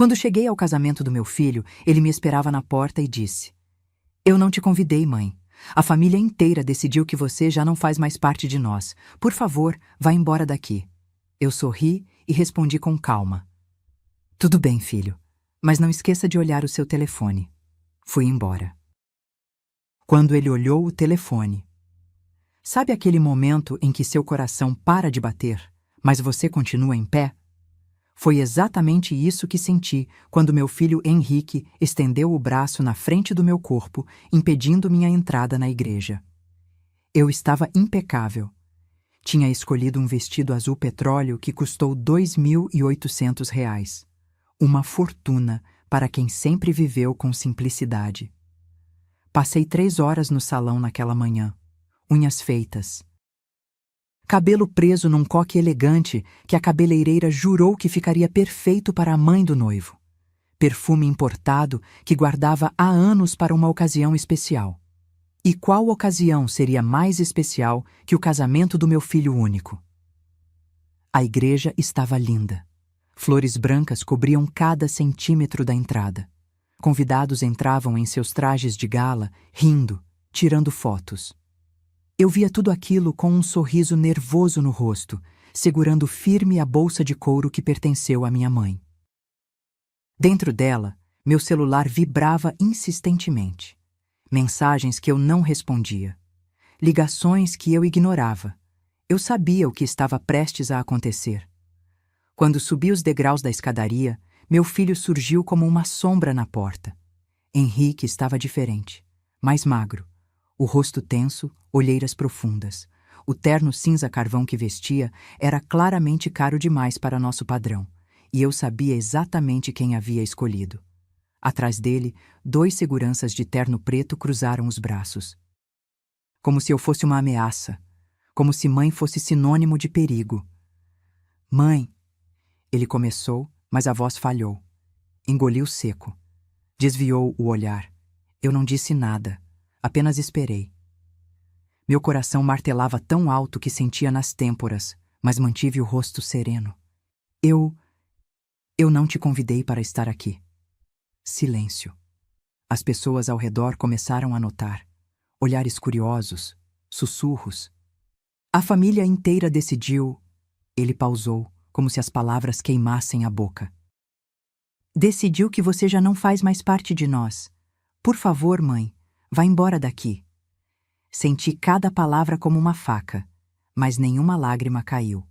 Quando cheguei ao casamento do meu filho, ele me esperava na porta e disse: "Eu não te convidei, mãe. A família inteira decidiu que você já não faz mais parte de nós. Por favor, vá embora daqui." Eu sorri e respondi com calma: "Tudo bem, filho, mas não esqueça de olhar o seu telefone." Fui embora. Quando ele olhou o telefone, sabe aquele momento em que seu coração para de bater, mas você continua em pé? Foi exatamente isso que senti quando meu filho Henrique estendeu o braço na frente do meu corpo, impedindo minha entrada na igreja. Eu estava impecável. Tinha escolhido um vestido azul petróleo que custou R$ 2.800. Uma fortuna para quem sempre viveu com simplicidade. Passei 3 horas no salão naquela manhã, unhas feitas, cabelo preso num coque elegante que a cabeleireira jurou que ficaria perfeito para a mãe do noivo. Perfume importado que guardava há anos para uma ocasião especial. E qual ocasião seria mais especial que o casamento do meu filho único? A igreja estava linda. Flores brancas cobriam cada centímetro da entrada. Convidados entravam em seus trajes de gala, rindo, tirando fotos. Eu via tudo aquilo com um sorriso nervoso no rosto, segurando firme a bolsa de couro que pertenceu à minha mãe. Dentro dela, meu celular vibrava insistentemente. Mensagens que eu não respondia. Ligações que eu ignorava. Eu sabia o que estava prestes a acontecer. Quando subi os degraus da escadaria, meu filho surgiu como uma sombra na porta. Henrique estava diferente, mais magro. O rosto tenso, olheiras profundas. O terno cinza carvão que vestia era claramente caro demais para nosso padrão, e eu sabia exatamente quem havia escolhido. Atrás dele, 2 seguranças de terno preto cruzaram os braços. Como se eu fosse uma ameaça, como se mãe fosse sinônimo de perigo. "Mãe," ele começou, mas a voz falhou. Engoliu seco. Desviou o olhar. Eu não disse nada. Apenas esperei. Meu coração martelava tão alto que sentia nas têmporas, mas mantive o rosto sereno. Eu não te convidei para estar aqui." Silêncio. As pessoas ao redor começaram a notar. Olhares curiosos, sussurros. A família inteira decidiu... Ele pausou, como se as palavras queimassem a boca. "Decidiu que você já não faz mais parte de nós. Por favor, mãe, vá embora daqui." Senti cada palavra como uma faca, mas nenhuma lágrima caiu.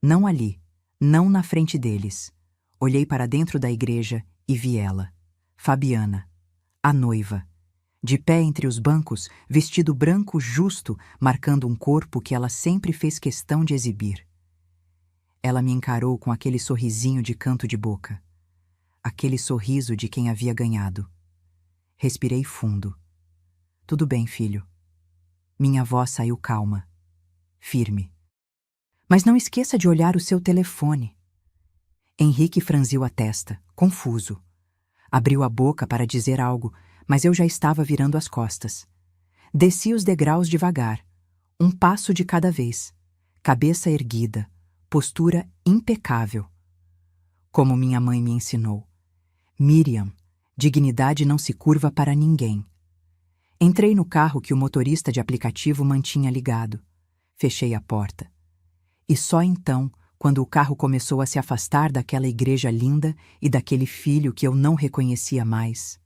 Não ali, não na frente deles. Olhei para dentro da igreja e vi ela, Fabiana, a noiva, de pé entre os bancos, vestido branco justo, marcando um corpo que ela sempre fez questão de exibir. Ela me encarou com aquele sorrisinho de canto de boca, aquele sorriso de quem havia ganhado. Respirei fundo. "Tudo bem, filho." Minha voz saiu calma, firme. "Mas não esqueça de olhar o seu telefone." Henrique franziu a testa, confuso. Abriu a boca para dizer algo, mas eu já estava virando as costas. Desci os degraus devagar, um passo de cada vez, cabeça erguida, postura impecável. Como minha mãe me ensinou. Miriam, dignidade não se curva para ninguém. Entrei no carro que o motorista de aplicativo mantinha ligado. Fechei a porta. E só então, quando o carro começou a se afastar daquela igreja linda e daquele filho que eu não reconhecia mais.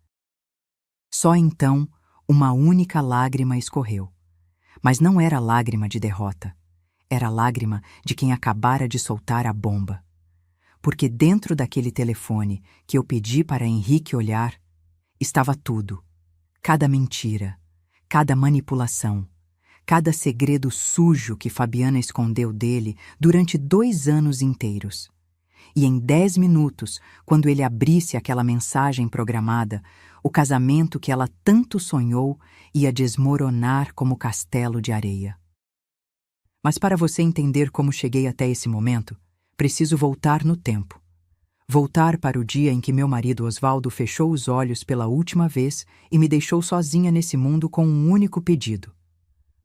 Só então, uma única lágrima escorreu. Mas não era lágrima de derrota. Era lágrima de quem acabara de soltar a bomba. Porque dentro daquele telefone que eu pedi para Henrique olhar, estava tudo. Cada mentira, cada manipulação, cada segredo sujo que Fabiana escondeu dele durante 2 anos inteiros. E em 10 minutos, quando ele abrisse aquela mensagem programada, o casamento que ela tanto sonhou ia desmoronar como castelo de areia. Mas para você entender como cheguei até esse momento, preciso voltar no tempo. Voltar para o dia em que meu marido Osvaldo fechou os olhos pela última vez e me deixou sozinha nesse mundo com um único pedido.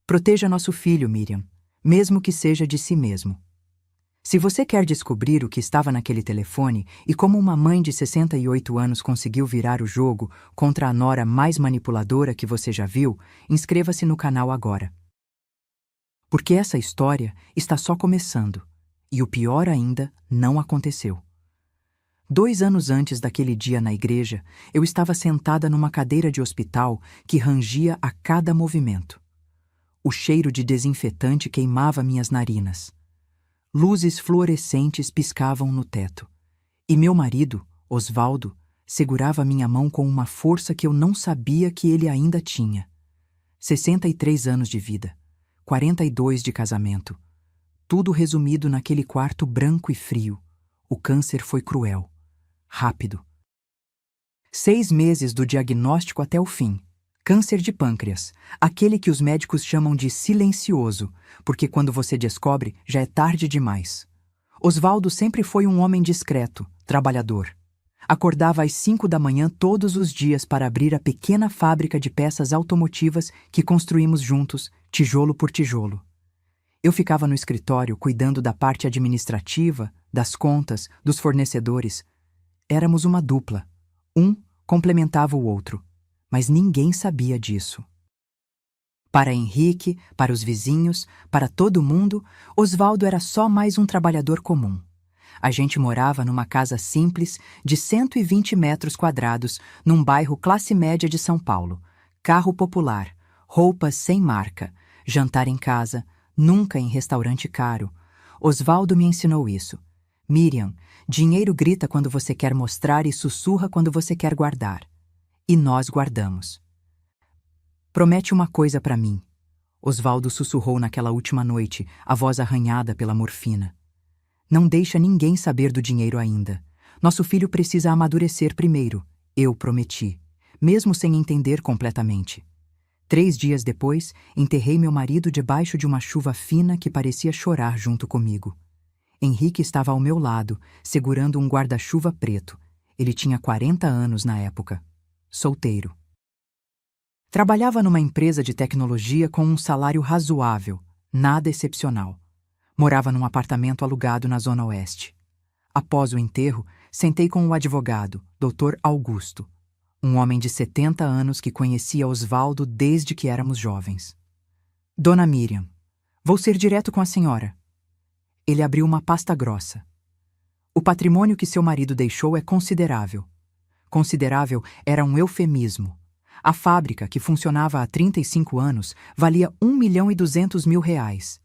Proteja nosso filho, Miriam, mesmo que seja de si mesmo. Se você quer descobrir o que estava naquele telefone e como uma mãe de 68 anos conseguiu virar o jogo contra a nora mais manipuladora que você já viu, inscreva-se no canal agora. Porque essa história está só começando, e o pior ainda não aconteceu. 2 anos antes daquele dia na igreja, eu estava sentada numa cadeira de hospital que rangia a cada movimento. O cheiro de desinfetante queimava minhas narinas. Luzes fluorescentes piscavam no teto. E meu marido, Osvaldo, segurava minha mão com uma força que eu não sabia que ele ainda tinha. 63 anos de vida, 42 de casamento. Tudo resumido naquele quarto branco e frio. O câncer foi cruel. Rápido. 6 meses do diagnóstico até o fim. Câncer de pâncreas, aquele que os médicos chamam de silencioso, porque quando você descobre, já é tarde demais. Osvaldo sempre foi um homem discreto, trabalhador. Acordava às 5 da manhã todos os dias para abrir a pequena fábrica de peças automotivas que construímos juntos, tijolo por tijolo. Eu ficava no escritório cuidando da parte administrativa, das contas, dos fornecedores. Éramos uma dupla. Um complementava o outro. Mas ninguém sabia disso. Para Henrique, para os vizinhos, para todo mundo, Osvaldo era só mais um trabalhador comum. A gente morava numa casa simples de 120 metros quadrados, num bairro classe média de São Paulo. Carro popular, roupas sem marca, jantar em casa, nunca em restaurante caro. Osvaldo me ensinou isso. Miriam, dinheiro grita quando você quer mostrar e sussurra quando você quer guardar. E nós guardamos. Promete uma coisa para mim. Osvaldo sussurrou naquela última noite, a voz arranhada pela morfina. Não deixa ninguém saber do dinheiro ainda. Nosso filho precisa amadurecer primeiro. Eu prometi, mesmo sem entender completamente. 3 dias depois, enterrei meu marido debaixo de uma chuva fina que parecia chorar junto comigo. Henrique estava ao meu lado, segurando um guarda-chuva preto. Ele tinha 40 anos na época. Solteiro. Trabalhava numa empresa de tecnologia com um salário razoável, nada excepcional. Morava num apartamento alugado na Zona Oeste. Após o enterro, sentei com o advogado, Dr. Augusto, um homem de 70 anos que conhecia Osvaldo desde que éramos jovens. Dona Miriam, vou ser direto com a senhora. Ele abriu uma pasta grossa. O patrimônio que seu marido deixou é considerável. Considerável era um eufemismo. A fábrica, que funcionava há 35 anos, valia R$ 1.200.000.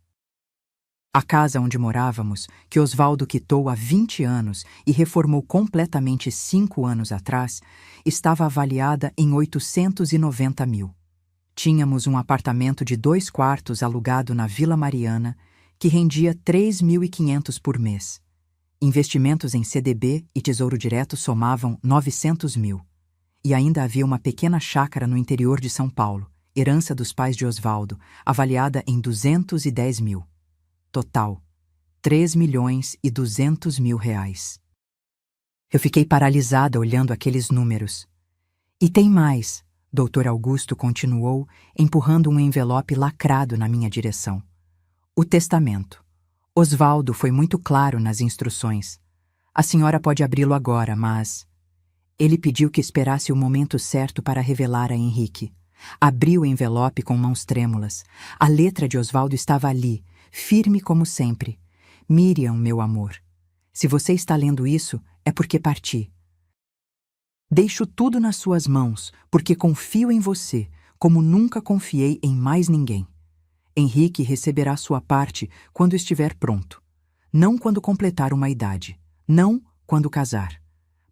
A casa onde morávamos, que Osvaldo quitou há 20 anos e reformou completamente 5 anos atrás, estava avaliada em 890 mil. Tínhamos um apartamento de 2 quartos alugado na Vila Mariana, que rendia 3.500 por mês. Investimentos em CDB e Tesouro Direto somavam 900 mil. E ainda havia uma pequena chácara no interior de São Paulo, herança dos pais de Osvaldo, avaliada em 210 mil. Total, R$ 3.200.000. Eu fiquei paralisada olhando aqueles números. E tem mais, Dr. Augusto continuou, empurrando um envelope lacrado na minha direção. O testamento. Osvaldo foi muito claro nas instruções. A senhora pode abri-lo agora, mas... Ele pediu que esperasse o momento certo para revelar a Henrique. Abriu o envelope com mãos trêmulas. A letra de Osvaldo estava ali, firme como sempre. Miriam, meu amor, se você está lendo isso, é porque parti. Deixo tudo nas suas mãos, porque confio em você, como nunca confiei em mais ninguém. Henrique receberá sua parte quando estiver pronto. Não quando completar uma idade. Não quando casar.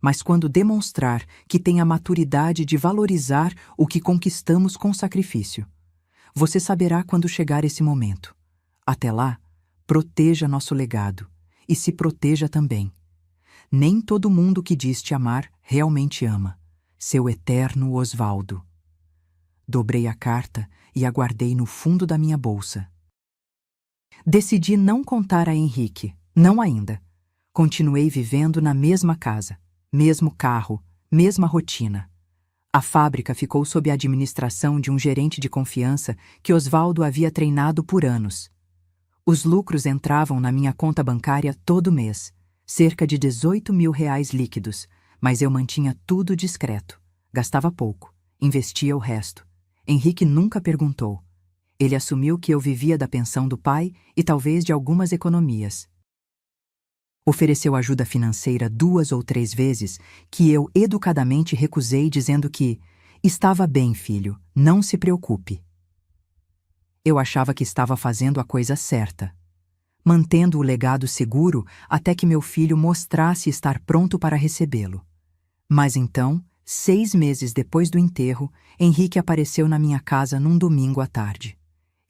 Mas quando demonstrar que tem a maturidade de valorizar o que conquistamos com sacrifício. Você saberá quando chegar esse momento. Até lá, proteja nosso legado e se proteja também. Nem todo mundo que diz te amar realmente ama. Seu eterno Osvaldo. Dobrei a carta e a guardei no fundo da minha bolsa. Decidi não contar a Henrique, não ainda. Continuei vivendo na mesma casa, mesmo carro, mesma rotina. A fábrica ficou sob a administração de um gerente de confiança que Osvaldo havia treinado por anos. Os lucros entravam na minha conta bancária todo mês, cerca de 18 mil reais líquidos, mas eu mantinha tudo discreto. Gastava pouco, investia o resto. Henrique nunca perguntou. Ele assumiu que eu vivia da pensão do pai e talvez de algumas economias. Ofereceu ajuda financeira 2 ou 3 vezes, que eu educadamente recusei, dizendo que estava bem, filho, não se preocupe. Eu achava que estava fazendo a coisa certa, mantendo o legado seguro até que meu filho mostrasse estar pronto para recebê-lo. Mas então, 6 meses depois do enterro, Henrique apareceu na minha casa num domingo à tarde.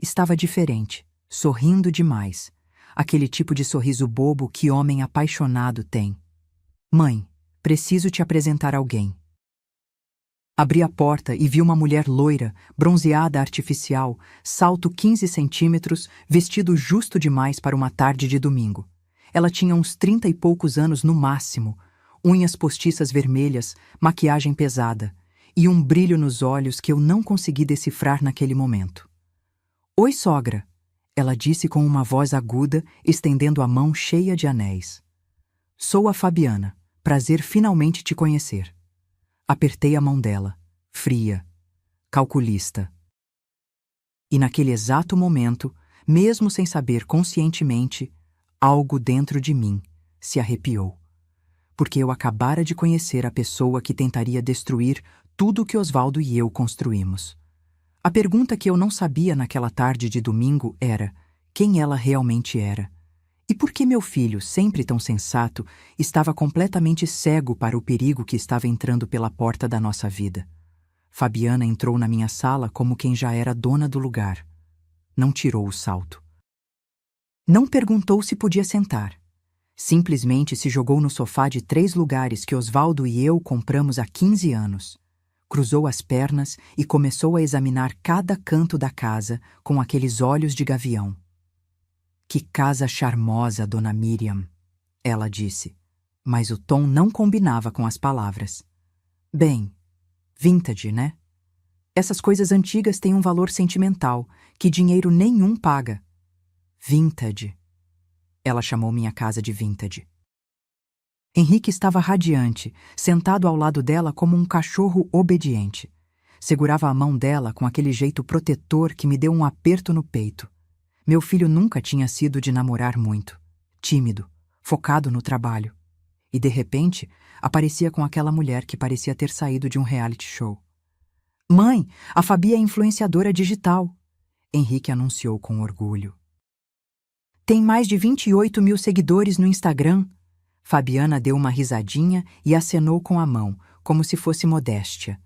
Estava diferente, sorrindo demais. Aquele tipo de sorriso bobo que homem apaixonado tem. Mãe, preciso te apresentar alguém. Abri a porta e vi uma mulher loira, bronzeada artificial, salto 15 centímetros, vestido justo demais para uma tarde de domingo. Ela tinha uns 30 e poucos anos no máximo, unhas postiças vermelhas, maquiagem pesada e um brilho nos olhos que eu não consegui decifrar naquele momento. Oi, sogra, ela disse com uma voz aguda, estendendo a mão cheia de anéis. Sou a Fabiana, prazer finalmente te conhecer. Apertei a mão dela, fria, calculista. E naquele exato momento, mesmo sem saber conscientemente, algo dentro de mim se arrepiou. Porque eu acabara de conhecer a pessoa que tentaria destruir tudo que Osvaldo e eu construímos. A pergunta que eu não sabia naquela tarde de domingo era quem ela realmente era. E por que meu filho, sempre tão sensato, estava completamente cego para o perigo que estava entrando pela porta da nossa vida? Fabiana entrou na minha sala como quem já era dona do lugar. Não tirou o salto. Não perguntou se podia sentar. Simplesmente se jogou no sofá de 3 lugares que Osvaldo e eu compramos há 15 anos. Cruzou as pernas e começou a examinar cada canto da casa com aqueles olhos de gavião. Que casa charmosa, dona Miriam, ela disse, mas o tom não combinava com as palavras. Bem, vintage, né? Essas coisas antigas têm um valor sentimental que dinheiro nenhum paga. Vintage. Ela chamou minha casa de vintage. Henrique estava radiante, sentado ao lado dela como um cachorro obediente. Segurava a mão dela com aquele jeito protetor que me deu um aperto no peito. Meu filho nunca tinha sido de namorar muito. Tímido, focado no trabalho. E, de repente, aparecia com aquela mulher que parecia ter saído de um reality show. Mãe, a Fabi é influenciadora digital, Henrique anunciou com orgulho. Tem mais de 28 mil seguidores no Instagram. Fabiana deu uma risadinha e acenou com a mão, como se fosse modéstia.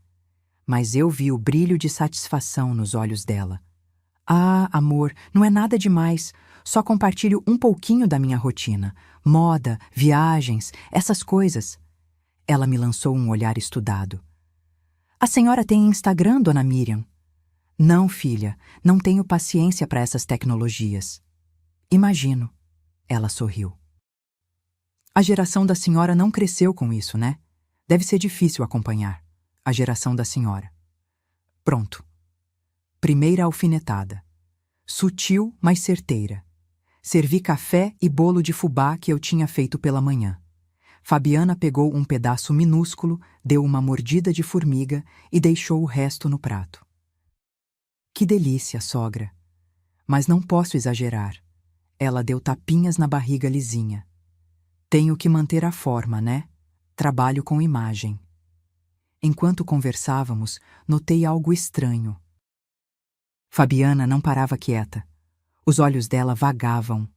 Mas eu vi o brilho de satisfação nos olhos dela. Ah, amor, não é nada demais. Só compartilho um pouquinho da minha rotina. Moda, viagens, essas coisas. Ela me lançou um olhar estudado. A senhora tem Instagram, dona Miriam? Não, filha, não tenho paciência para essas tecnologias. Imagino. Ela sorriu. A geração da senhora não cresceu com isso, né? Deve ser difícil acompanhar. A geração da senhora. Pronto. Primeira alfinetada. Sutil, mas certeira. Servi café e bolo de fubá que eu tinha feito pela manhã. Fabiana pegou um pedaço minúsculo, deu uma mordida de formiga e deixou o resto no prato. Que delícia, sogra. Mas não posso exagerar. Ela deu tapinhas na barriga lisinha. Tenho que manter a forma, né? Trabalho com imagem. Enquanto conversávamos, notei algo estranho. Fabiana não parava quieta. Os olhos dela vagavam.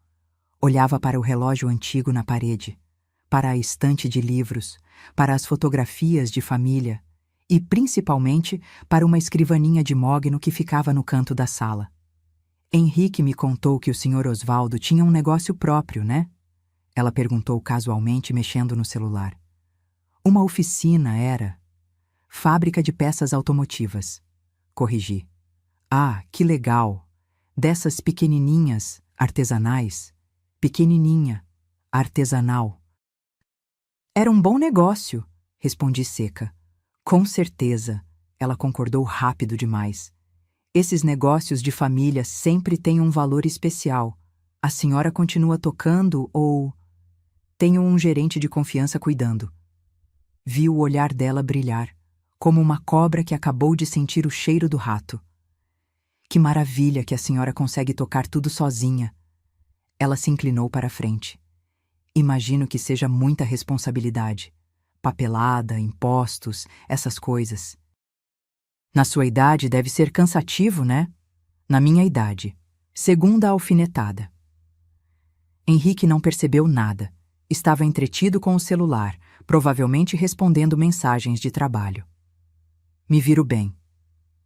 Olhava para o relógio antigo na parede, para a estante de livros, para as fotografias de família e, principalmente, para uma escrivaninha de mogno que ficava no canto da sala. Henrique me contou que o Sr. Osvaldo tinha um negócio próprio, né? Ela perguntou casualmente, mexendo no celular. Uma oficina era. Fábrica de peças automotivas. Corrigi. Ah, que legal! Dessas pequenininhas, artesanais. Pequenininha, artesanal. Era um bom negócio, respondi seca. Com certeza, ela concordou rápido demais. Esses negócios de família sempre têm um valor especial. A senhora continua tocando ou... Tenho um gerente de confiança cuidando. Vi o olhar dela brilhar, como uma cobra que acabou de sentir o cheiro do rato. Que maravilha que a senhora consegue tocar tudo sozinha. Ela se inclinou para a frente. Imagino que seja muita responsabilidade. Papelada, impostos, essas coisas. Na sua idade deve ser cansativo, né? Na minha idade. Segunda alfinetada. Henrique não percebeu nada. Estava entretido com o celular, provavelmente respondendo mensagens de trabalho. Me viro bem.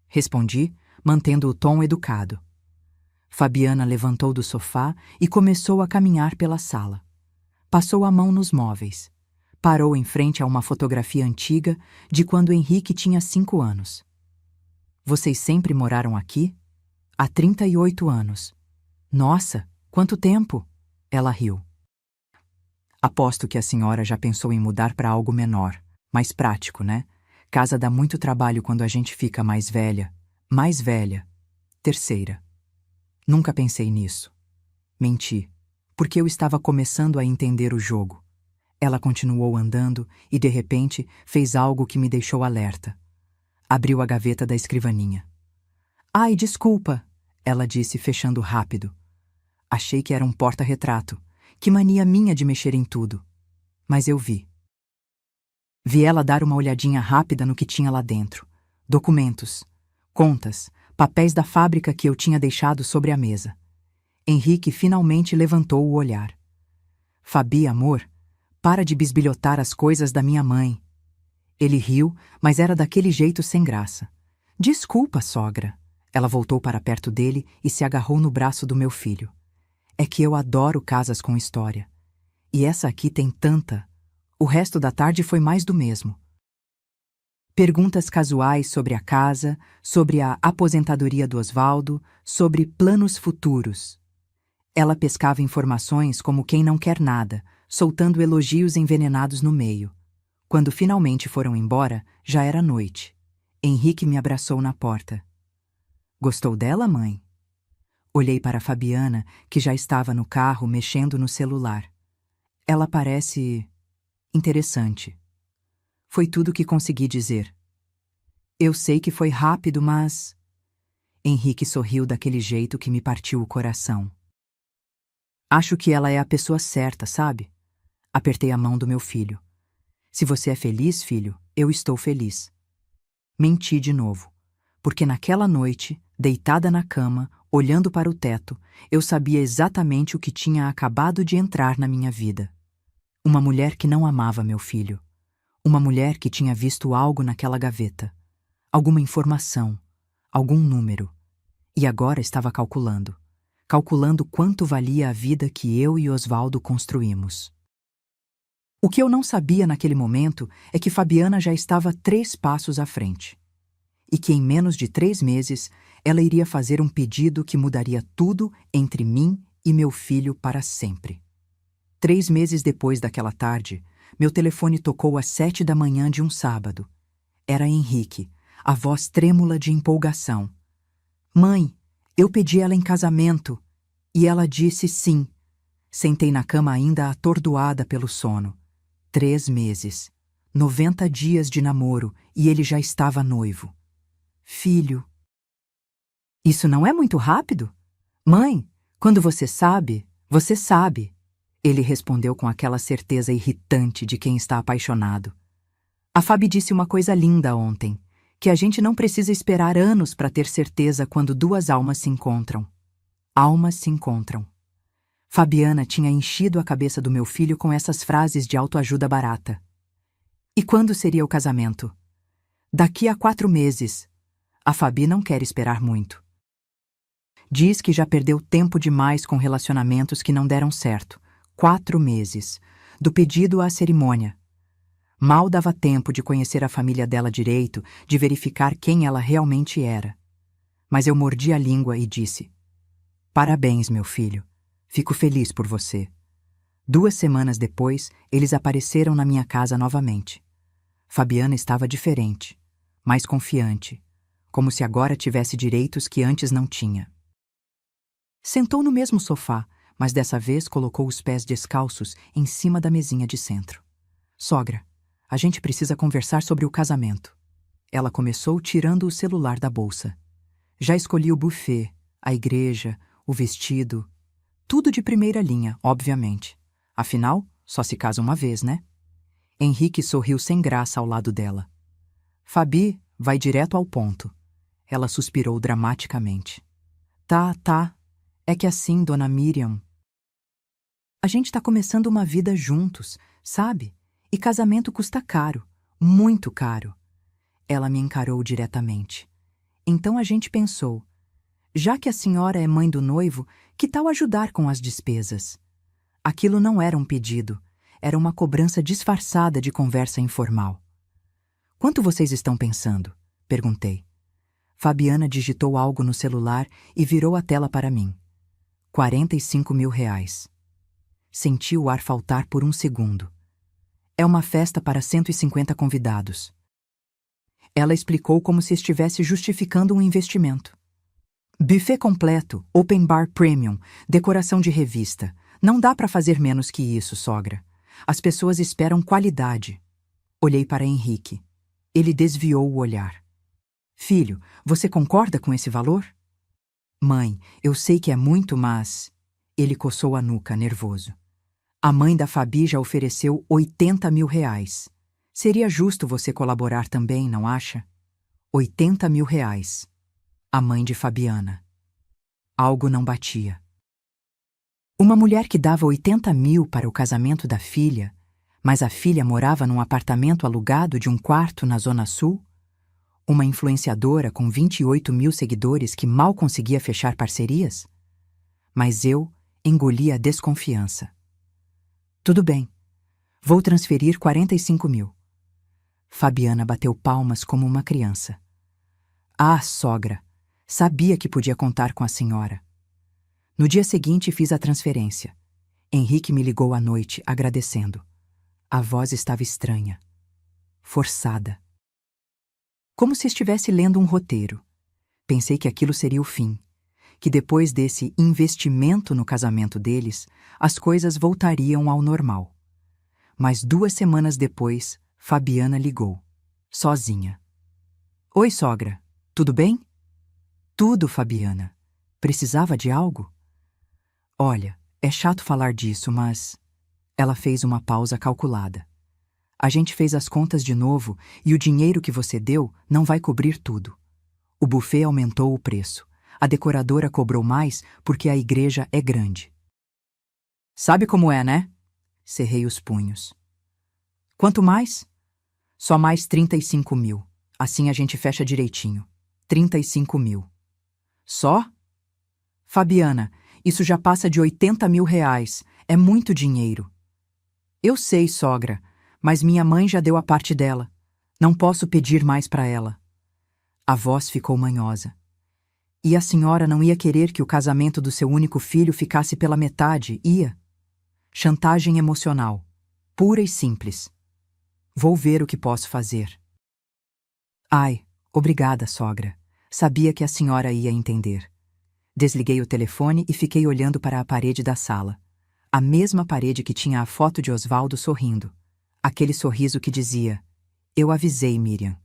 Respondi, mantendo o tom educado. Fabiana levantou do sofá e começou a caminhar pela sala. Passou a mão nos móveis. Parou em frente a uma fotografia antiga de quando Henrique tinha 5 anos. Vocês sempre moraram aqui? Há 38 anos. Nossa, quanto tempo! Ela riu. Aposto que a senhora já pensou em mudar para algo menor, mais prático, né? Casa dá muito trabalho quando a gente fica mais velha. Mais velha. Terceira. Nunca pensei nisso. Menti, porque eu estava começando a entender o jogo. Ela continuou andando e, de repente, fez algo que me deixou alerta. Abriu a gaveta da escrivaninha. Ai, desculpa, ela disse, fechando rápido. Achei que era um porta-retrato. Que mania minha de mexer em tudo. Mas eu vi. Vi ela dar uma olhadinha rápida no que tinha lá dentro. Documentos, contas, papéis da fábrica que eu tinha deixado sobre a mesa. Henrique finalmente levantou o olhar. Fabi, amor, para de bisbilhotar as coisas da minha mãe. Ele riu, mas era daquele jeito sem graça. Desculpa, sogra. Ela voltou para perto dele e se agarrou no braço do meu filho. É que eu adoro casas com história. E essa aqui tem tanta. O resto da tarde foi mais do mesmo. Perguntas casuais sobre a casa, sobre a aposentadoria do Osvaldo, sobre planos futuros. Ela pescava informações como quem não quer nada, soltando elogios envenenados no meio. Quando finalmente foram embora, já era noite. Henrique me abraçou na porta. Gostou dela, mãe? Olhei para Fabiana, que já estava no carro mexendo no celular. Ela parece... interessante. Foi tudo que consegui dizer. Eu sei que foi rápido, mas... Henrique sorriu daquele jeito que me partiu o coração. Acho que ela é a pessoa certa, sabe? Apertei a mão do meu filho. Se você é feliz, filho, eu estou feliz. Menti de novo, porque naquela noite, deitada na cama, olhando para o teto, eu sabia exatamente o que tinha acabado de entrar na minha vida. Uma mulher que não amava meu filho. Uma mulher que tinha visto algo naquela gaveta. Alguma informação, algum número. E agora estava calculando. Calculando quanto valia a vida que eu e Osvaldo construímos. O que eu não sabia naquele momento é que Fabiana já estava 3 passos à frente. E que em menos de 3 meses ela iria fazer um pedido que mudaria tudo entre mim e meu filho para sempre. 3 meses depois daquela tarde, meu telefone tocou às 7 da manhã de um sábado. Era Henrique, a voz trêmula de empolgação. Mãe, eu pedi ela em casamento. E ela disse sim. Sentei na cama ainda atordoada pelo sono. 3 meses. 90 dias de namoro e ele já estava noivo. Filho. Isso não é muito rápido? Mãe, quando você sabe, você sabe. Ele respondeu com aquela certeza irritante de quem está apaixonado. A Fabi disse uma coisa linda ontem, que a gente não precisa esperar anos para ter certeza quando 2 almas se encontram. Almas se encontram. Fabiana tinha enchido a cabeça do meu filho com essas frases de autoajuda barata. E quando seria o casamento? Daqui a 4 meses. A Fabi não quer esperar muito. Diz que já perdeu tempo demais com relacionamentos que não deram certo. 4 meses. Do pedido à cerimônia. Mal dava tempo de conhecer a família dela direito, de verificar quem ela realmente era. Mas eu mordi a língua e disse: Parabéns, meu filho. Fico feliz por você. 2 semanas depois, eles apareceram na minha casa novamente. Fabiana estava diferente, mais confiante, como se agora tivesse direitos que antes não tinha. Sentou no mesmo sofá, mas dessa vez colocou os pés descalços em cima da mesinha de centro. Sogra, a gente precisa conversar sobre o casamento. Ela começou tirando o celular da bolsa. Já escolhi o buffet, a igreja, o vestido. Tudo de primeira linha, obviamente. Afinal, só se casa uma vez, né? Henrique sorriu sem graça ao lado dela. Fabi vai direto ao ponto. Ela suspirou dramaticamente. Tá. É que assim, dona Miriam... A gente tá começando uma vida juntos, sabe? E casamento custa caro, muito caro. Ela me encarou diretamente. Então a gente pensou, já que a senhora é mãe do noivo, que tal ajudar com as despesas? Aquilo não era um pedido, era uma cobrança disfarçada de conversa informal. Quanto vocês estão pensando? Perguntei. Fabiana digitou algo no celular e virou a tela para mim. 45 mil reais. Senti o ar faltar por um segundo. É uma festa para 150 convidados. Ela explicou como se estivesse justificando um investimento. Buffet completo, open bar premium, decoração de revista. Não dá para fazer menos que isso, sogra. As pessoas esperam qualidade. Olhei para Henrique. Ele desviou o olhar. Filho, você concorda com esse valor? Mãe, eu sei que é muito, mas... Ele coçou a nuca, nervoso. A mãe da Fabi já ofereceu 80 mil reais. Seria justo você colaborar também, não acha? 80 mil reais. A mãe de Fabiana. Algo não batia. Uma mulher que dava 80 mil para o casamento da filha, mas a filha morava num apartamento alugado de um quarto na Zona Sul? Uma influenciadora com 28 mil seguidores que mal conseguia fechar parcerias? Mas eu engoli a desconfiança. Tudo bem, vou transferir 45 mil. Fabiana bateu palmas como uma criança. Ah, sogra, sabia que podia contar com a senhora. No dia seguinte fiz a transferência. Henrique me ligou à noite, agradecendo. A voz estava estranha, forçada. Como se estivesse lendo um roteiro. Pensei que aquilo seria o fim, que depois desse investimento no casamento deles, as coisas voltariam ao normal. Mas 2 semanas depois, Fabiana ligou, sozinha. Oi, sogra, tudo bem? Tudo, Fabiana. Precisava de algo? Olha, é chato falar disso, mas... Ela fez uma pausa calculada. A gente fez as contas de novo e o dinheiro que você deu não vai cobrir tudo. O buffet aumentou o preço. A decoradora cobrou mais porque a igreja é grande. Sabe como é, né? Cerrei os punhos. Quanto mais? Só mais 35 mil. Assim a gente fecha direitinho. 35 mil. Só? Fabiana, isso já passa de 80 mil reais. É muito dinheiro. Eu sei, sogra, mas minha mãe já deu a parte dela. Não posso pedir mais para ela. A voz ficou manhosa. E a senhora não ia querer que o casamento do seu único filho ficasse pela metade, ia? Chantagem emocional. Pura e simples. Vou ver o que posso fazer. Ai, obrigada, sogra. Sabia que a senhora ia entender. Desliguei o telefone e fiquei olhando para a parede da sala. A mesma parede que tinha a foto de Osvaldo sorrindo. Aquele sorriso que dizia: eu avisei, Miriam.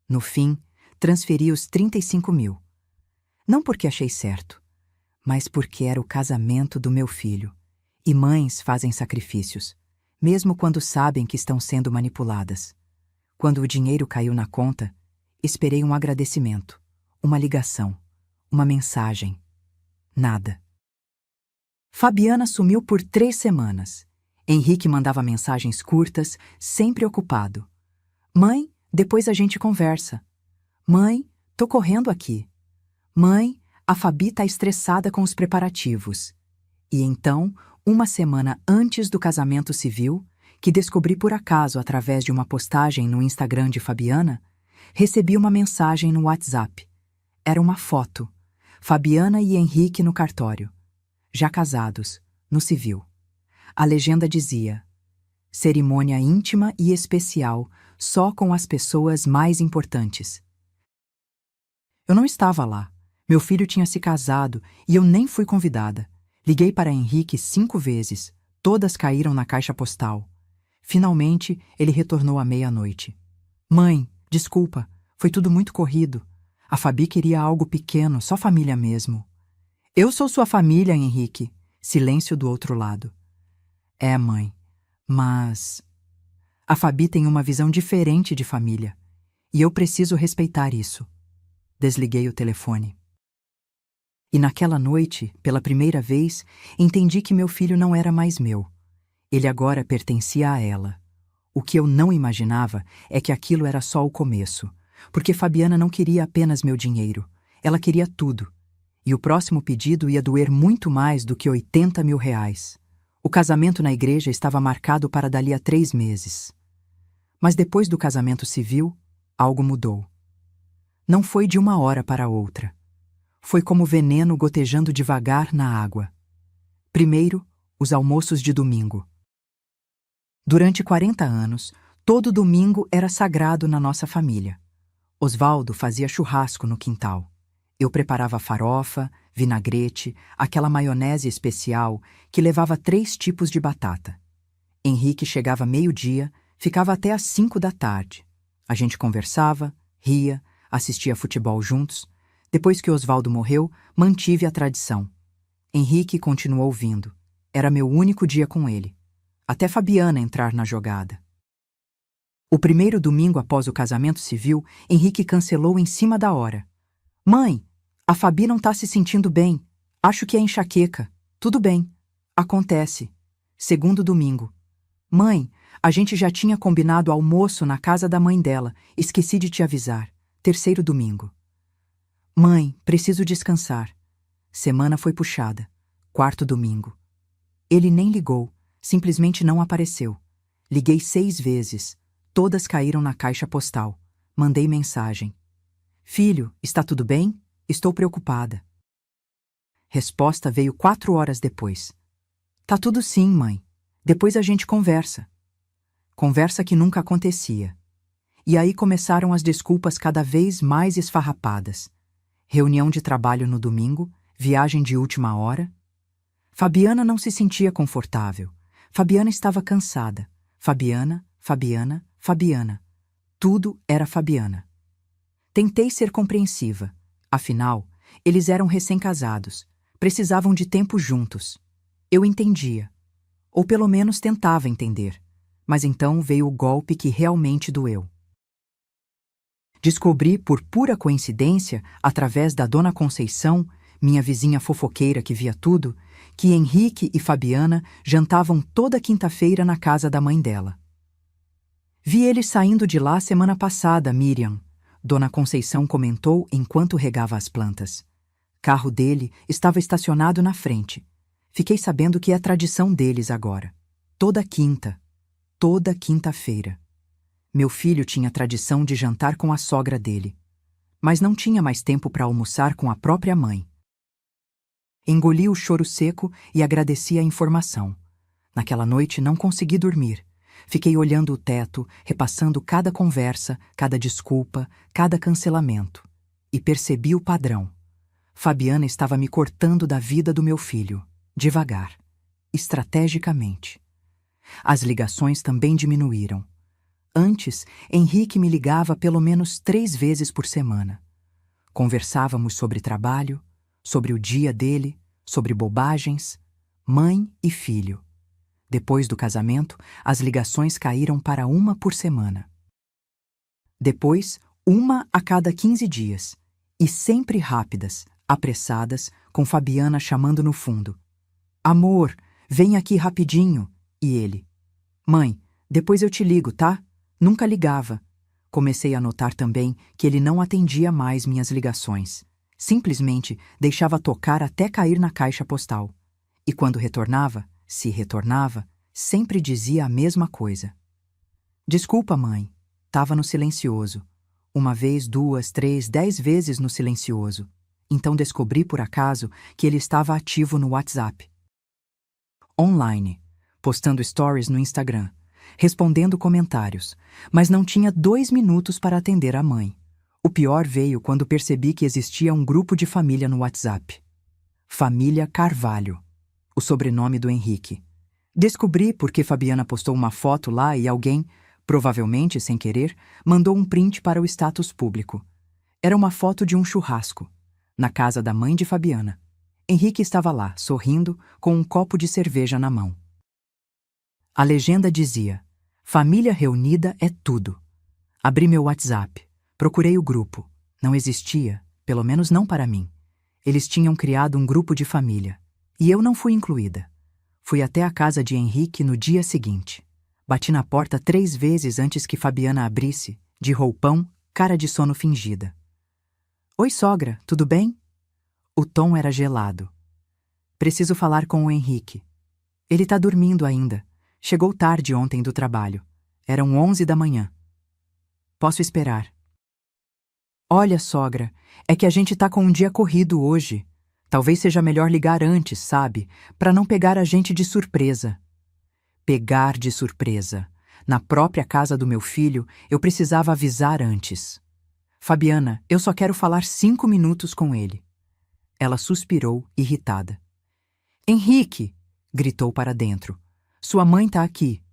No fim, transferi os 35 mil. Não porque achei certo, mas porque era o casamento do meu filho. E mães fazem sacrifícios, mesmo quando sabem que estão sendo manipuladas. Quando o dinheiro caiu na conta, esperei um agradecimento, uma ligação, uma mensagem. Nada. Fabiana sumiu por 3 semanas. Henrique mandava mensagens curtas, sempre ocupado. Mãe, depois a gente conversa. Mãe, tô correndo aqui. Mãe, a Fabi tá estressada com os preparativos. E então, 1 semana antes do casamento civil, que descobri por acaso através de uma postagem no Instagram de Fabiana, recebi uma mensagem no WhatsApp. Era uma foto. Fabiana e Henrique no cartório. Já casados, no civil. A legenda dizia: cerimônia íntima e especial, só com as pessoas mais importantes. Eu não estava lá. Meu filho tinha se casado e eu nem fui convidada. Liguei para Henrique 5 vezes, todas caíram na caixa postal. Finalmente, ele retornou à meia-noite. Mãe, desculpa, foi tudo muito corrido. A Fabi queria algo pequeno, só família mesmo. Eu sou sua família, Henrique. Silêncio do outro lado. É, mãe, mas... A Fabi tem uma visão diferente de família. E eu preciso respeitar isso. Desliguei o telefone. E naquela noite, pela primeira vez, entendi que meu filho não era mais meu. Ele agora pertencia a ela. O que eu não imaginava é que aquilo era só o começo, porque Fabiana não queria apenas meu dinheiro, ela queria tudo. E o próximo pedido ia doer muito mais do que 80 mil reais. O casamento na igreja estava marcado para dali a 3 meses. Mas depois do casamento civil, algo mudou. Não foi de uma hora para outra. Foi como veneno gotejando devagar na água. Primeiro, os almoços de domingo. Durante 40 anos, todo domingo era sagrado na nossa família. Osvaldo fazia churrasco no quintal. Eu preparava farofa, vinagrete, aquela maionese especial que levava 3 tipos de batata. Henrique chegava meio-dia, ficava até às 5 da tarde. A gente conversava, ria, assistia futebol juntos. Depois que Osvaldo morreu, mantive a tradição. Henrique continuou vindo. Era meu único dia com ele. Até Fabiana entrar na jogada. O primeiro domingo após o casamento civil, Henrique cancelou em cima da hora. Mãe, a Fabi não tá se sentindo bem. Acho que é enxaqueca. Tudo bem. Acontece. Segundo domingo. Mãe, a gente já tinha combinado almoço na casa da mãe dela. Esqueci de te avisar. Terceiro domingo. Mãe, preciso descansar. Semana foi puxada. Quarto domingo. Ele nem ligou. Simplesmente não apareceu. Liguei 6 vezes. Todas caíram na caixa postal. Mandei mensagem. Filho, está tudo bem? Estou preocupada. Resposta veio 4 horas depois. Tá tudo sim, mãe. Depois a gente conversa. Conversa que nunca acontecia. E aí começaram as desculpas cada vez mais esfarrapadas. Reunião de trabalho no domingo, viagem de última hora. Fabiana não se sentia confortável. Fabiana estava cansada. Fabiana. Tudo era Fabiana. Tentei ser compreensiva. Afinal, eles eram recém-casados. Precisavam de tempo juntos. Eu entendia. Ou pelo menos tentava entender. Mas então veio o golpe que realmente doeu. Descobri, por pura coincidência, através da Dona Conceição, minha vizinha fofoqueira que via tudo, que Henrique e Fabiana jantavam toda quinta-feira na casa da mãe dela. Vi eles saindo de lá semana passada, Miriam. Dona Conceição comentou enquanto regava as plantas. Carro dele estava estacionado na frente. Fiquei sabendo que é tradição deles agora. Toda quinta-feira. Meu filho tinha tradição de jantar com a sogra dele, mas não tinha mais tempo para almoçar com a própria mãe. Engoli o choro seco e agradeci a informação. Naquela noite não consegui dormir. Fiquei olhando o teto, repassando cada conversa, cada desculpa, cada cancelamento. E percebi o padrão. Fabiana estava me cortando da vida do meu filho, devagar, estrategicamente. As ligações também diminuíram. Antes, Henrique me ligava pelo menos 3 vezes por semana. Conversávamos sobre trabalho, sobre o dia dele, sobre bobagens, mãe e filho. Depois do casamento, as ligações caíram para 1 por semana. Depois, 1 a cada 15 dias. E sempre rápidas, apressadas, com Fabiana chamando no fundo. Amor, vem aqui rapidinho. E ele. Mãe, depois eu te ligo, tá? Nunca ligava. Comecei a notar também que ele não atendia mais minhas ligações. Simplesmente deixava tocar até cair na caixa postal. E quando retornava, se retornava, sempre dizia a mesma coisa. Desculpa, mãe. Tava no silencioso. 1 vez, 2, 3, 10 vezes no silencioso. Então descobri por acaso que ele estava ativo no WhatsApp. Online, postando stories no Instagram, respondendo comentários, mas não tinha 2 minutos para atender a mãe. O pior veio quando percebi que existia um grupo de família no WhatsApp. Família Carvalho. o sobrenome do Henrique. Descobri porque Fabiana postou uma foto lá e alguém, provavelmente sem querer, mandou um print para o status público. Era uma foto de um churrasco, na casa da mãe de Fabiana. Henrique estava lá, sorrindo, com um copo de cerveja na mão. A legenda dizia: família reunida é tudo. Abri meu WhatsApp, procurei o grupo. Não existia, pelo menos não para mim. Eles tinham criado um grupo de família, e eu não fui incluída. Fui até a casa de Henrique no dia seguinte. Bati na porta 3 vezes antes que Fabiana abrisse, de roupão, cara de sono fingida. Oi, sogra, tudo bem? O tom era gelado. Preciso falar com o Henrique. Ele tá dormindo ainda. Chegou tarde ontem do trabalho. Eram 11 da manhã. Posso esperar. Olha, sogra, é que a gente tá com um dia corrido hoje. Talvez seja melhor ligar antes, sabe? Pra não pegar a gente de surpresa. Pegar de surpresa. Na própria casa do meu filho, eu precisava avisar antes. Fabiana, eu só quero falar 5 minutos com ele. Ela suspirou, irritada. Henrique! Gritou para dentro. Sua mãe tá aqui.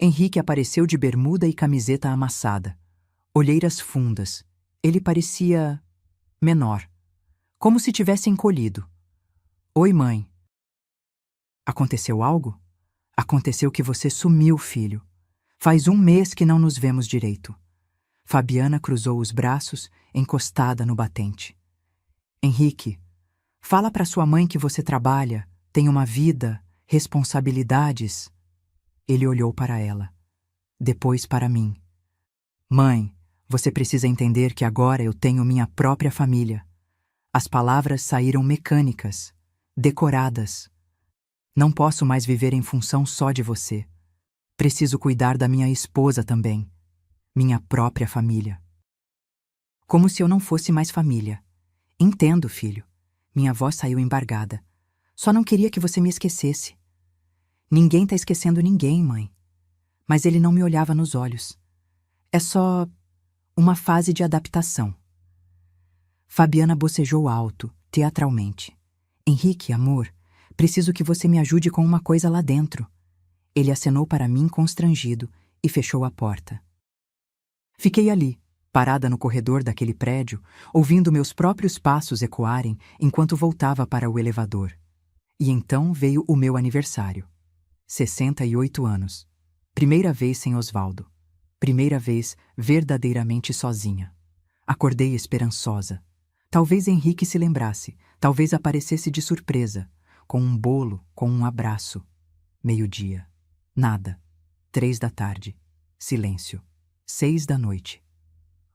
Henrique apareceu de bermuda e camiseta amassada. Olheiras fundas. Ele parecia menor. Como se tivesse encolhido. Oi, mãe. Aconteceu algo? Aconteceu que você sumiu, filho. Faz 1 mês que não nos vemos direito. Fabiana cruzou os braços, encostada no batente. Henrique, fala para sua mãe que você trabalha, tem uma vida, responsabilidades. Ele olhou para ela. Depois para mim. Mãe, você precisa entender que agora eu tenho minha própria família. As palavras saíram mecânicas, decoradas. Não posso mais viver em função só de você. Preciso cuidar da minha esposa também. Minha própria família. Como se eu não fosse mais família. Entendo, filho. Minha voz saiu embargada. Só não queria que você me esquecesse. Ninguém tá esquecendo ninguém, mãe. Mas ele não me olhava nos olhos. É só uma fase de adaptação. Fabiana bocejou alto, teatralmente. Henrique, amor, preciso que você me ajude com uma coisa lá dentro. Ele acenou para mim constrangido e fechou a porta. Fiquei ali, parada no corredor daquele prédio, ouvindo meus próprios passos ecoarem enquanto voltava para o elevador. E então veio o meu aniversário. 68 anos. Primeira vez sem Osvaldo. Primeira vez verdadeiramente sozinha. Acordei esperançosa. Talvez Henrique se lembrasse, talvez aparecesse de surpresa, com um bolo, com um abraço. 12:00. Nada. 3 da tarde. Silêncio. 6 da noite.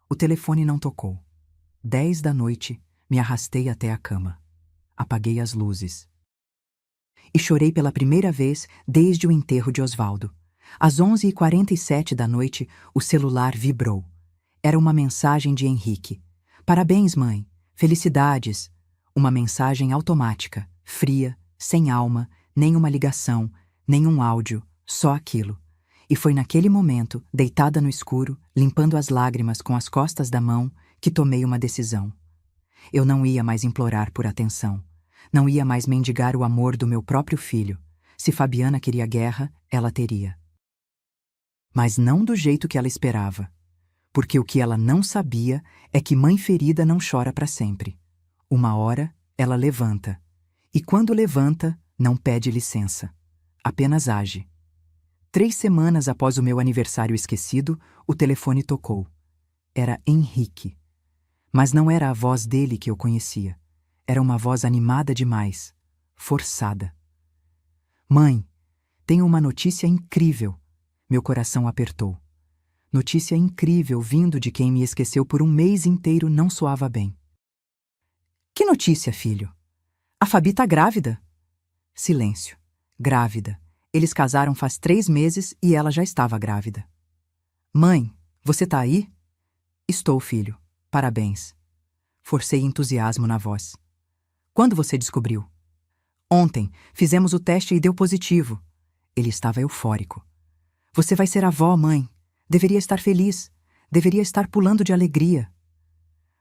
O telefone não tocou. 10 da noite, me arrastei até a cama. Apaguei as luzes. E chorei pela primeira vez desde o enterro de Osvaldo. Às 11h47 da noite, o celular vibrou. Era uma mensagem de Henrique. Parabéns, mãe. Felicidades. Uma mensagem automática, fria, sem alma, nenhuma ligação, nenhum áudio, só aquilo. E foi naquele momento, deitada no escuro, limpando as lágrimas com as costas da mão, que tomei uma decisão. Eu não ia mais implorar por atenção. Não ia mais mendigar o amor do meu próprio filho. Se Fabiana queria guerra, ela teria. Mas não do jeito que ela esperava. Porque o que ela não sabia é que mãe ferida não chora para sempre. Uma hora, ela levanta. E quando levanta, não pede licença. Apenas age. 3 semanas após o meu aniversário esquecido, o telefone tocou. Era Henrique. Mas não era a voz dele que eu conhecia. Era uma voz animada demais, forçada. Mãe, tenho uma notícia incrível. Meu coração apertou. Notícia incrível vindo de quem me esqueceu por 1 mês inteiro não soava bem. Que notícia, filho? A Fabi tá grávida? Silêncio. Grávida. Eles casaram faz 3 meses e ela já estava grávida. Mãe, você tá aí? Estou, filho. Parabéns. Forcei entusiasmo na voz. Quando você descobriu? Ontem. Fizemos o teste e deu positivo. Ele estava eufórico. Você vai ser avó, mãe. Deveria estar feliz. Deveria estar pulando de alegria.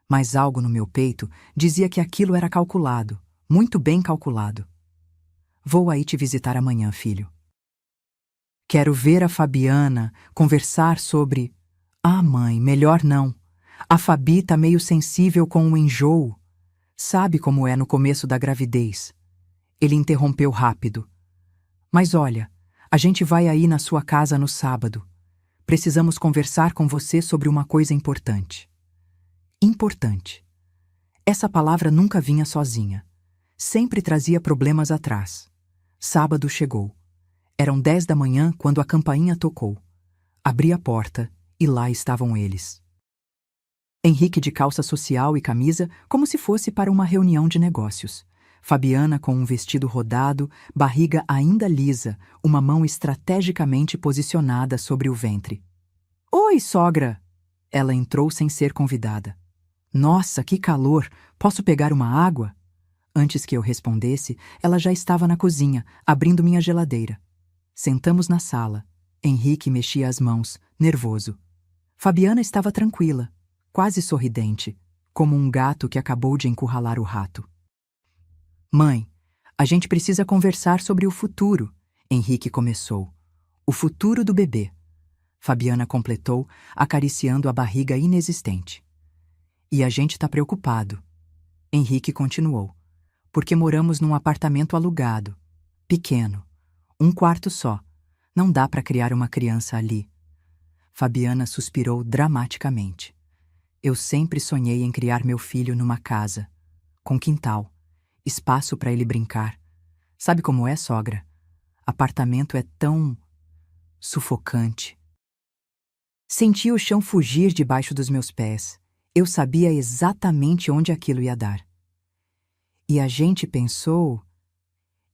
Mas algo no meu peito dizia que aquilo era calculado. Muito bem calculado. Vou aí te visitar amanhã, filho. Quero ver a Fabiana, conversar sobre... Ah, mãe, melhor não. A Fabi tá meio sensível com o enjoo. Sabe como é no começo da gravidez. Ele interrompeu rápido. Mas olha, a gente vai aí na sua casa no sábado. Precisamos conversar com você sobre uma coisa importante. Importante. Essa palavra nunca vinha sozinha. Sempre trazia problemas atrás. Sábado chegou. Eram 10 da manhã quando a campainha tocou. Abri a porta e lá estavam eles. Henrique de calça social e camisa, como se fosse para uma reunião de negócios. Fabiana com um vestido rodado, barriga ainda lisa, uma mão estrategicamente posicionada sobre o ventre. Oi, sogra! Ela entrou sem ser convidada. Nossa, que calor! Posso pegar uma água? Antes que eu respondesse, ela já estava na cozinha, abrindo minha geladeira. Sentamos na sala. Henrique mexia as mãos, nervoso. Fabiana estava tranquila, quase sorridente, como um gato que acabou de encurralar o rato. Mãe, a gente precisa conversar sobre o futuro, Henrique começou. O futuro do bebê. Fabiana completou, acariciando a barriga inexistente. E a gente tá preocupado. Henrique continuou. Porque moramos num apartamento alugado. Pequeno. Um quarto só. Não dá para criar uma criança ali. Fabiana suspirou dramaticamente. Eu sempre sonhei em criar meu filho numa casa. Com quintal. Espaço para ele brincar. Sabe como é, sogra? Apartamento é tão... sufocante. Senti o chão fugir debaixo dos meus pés. Eu sabia exatamente onde aquilo ia dar. E a gente pensou...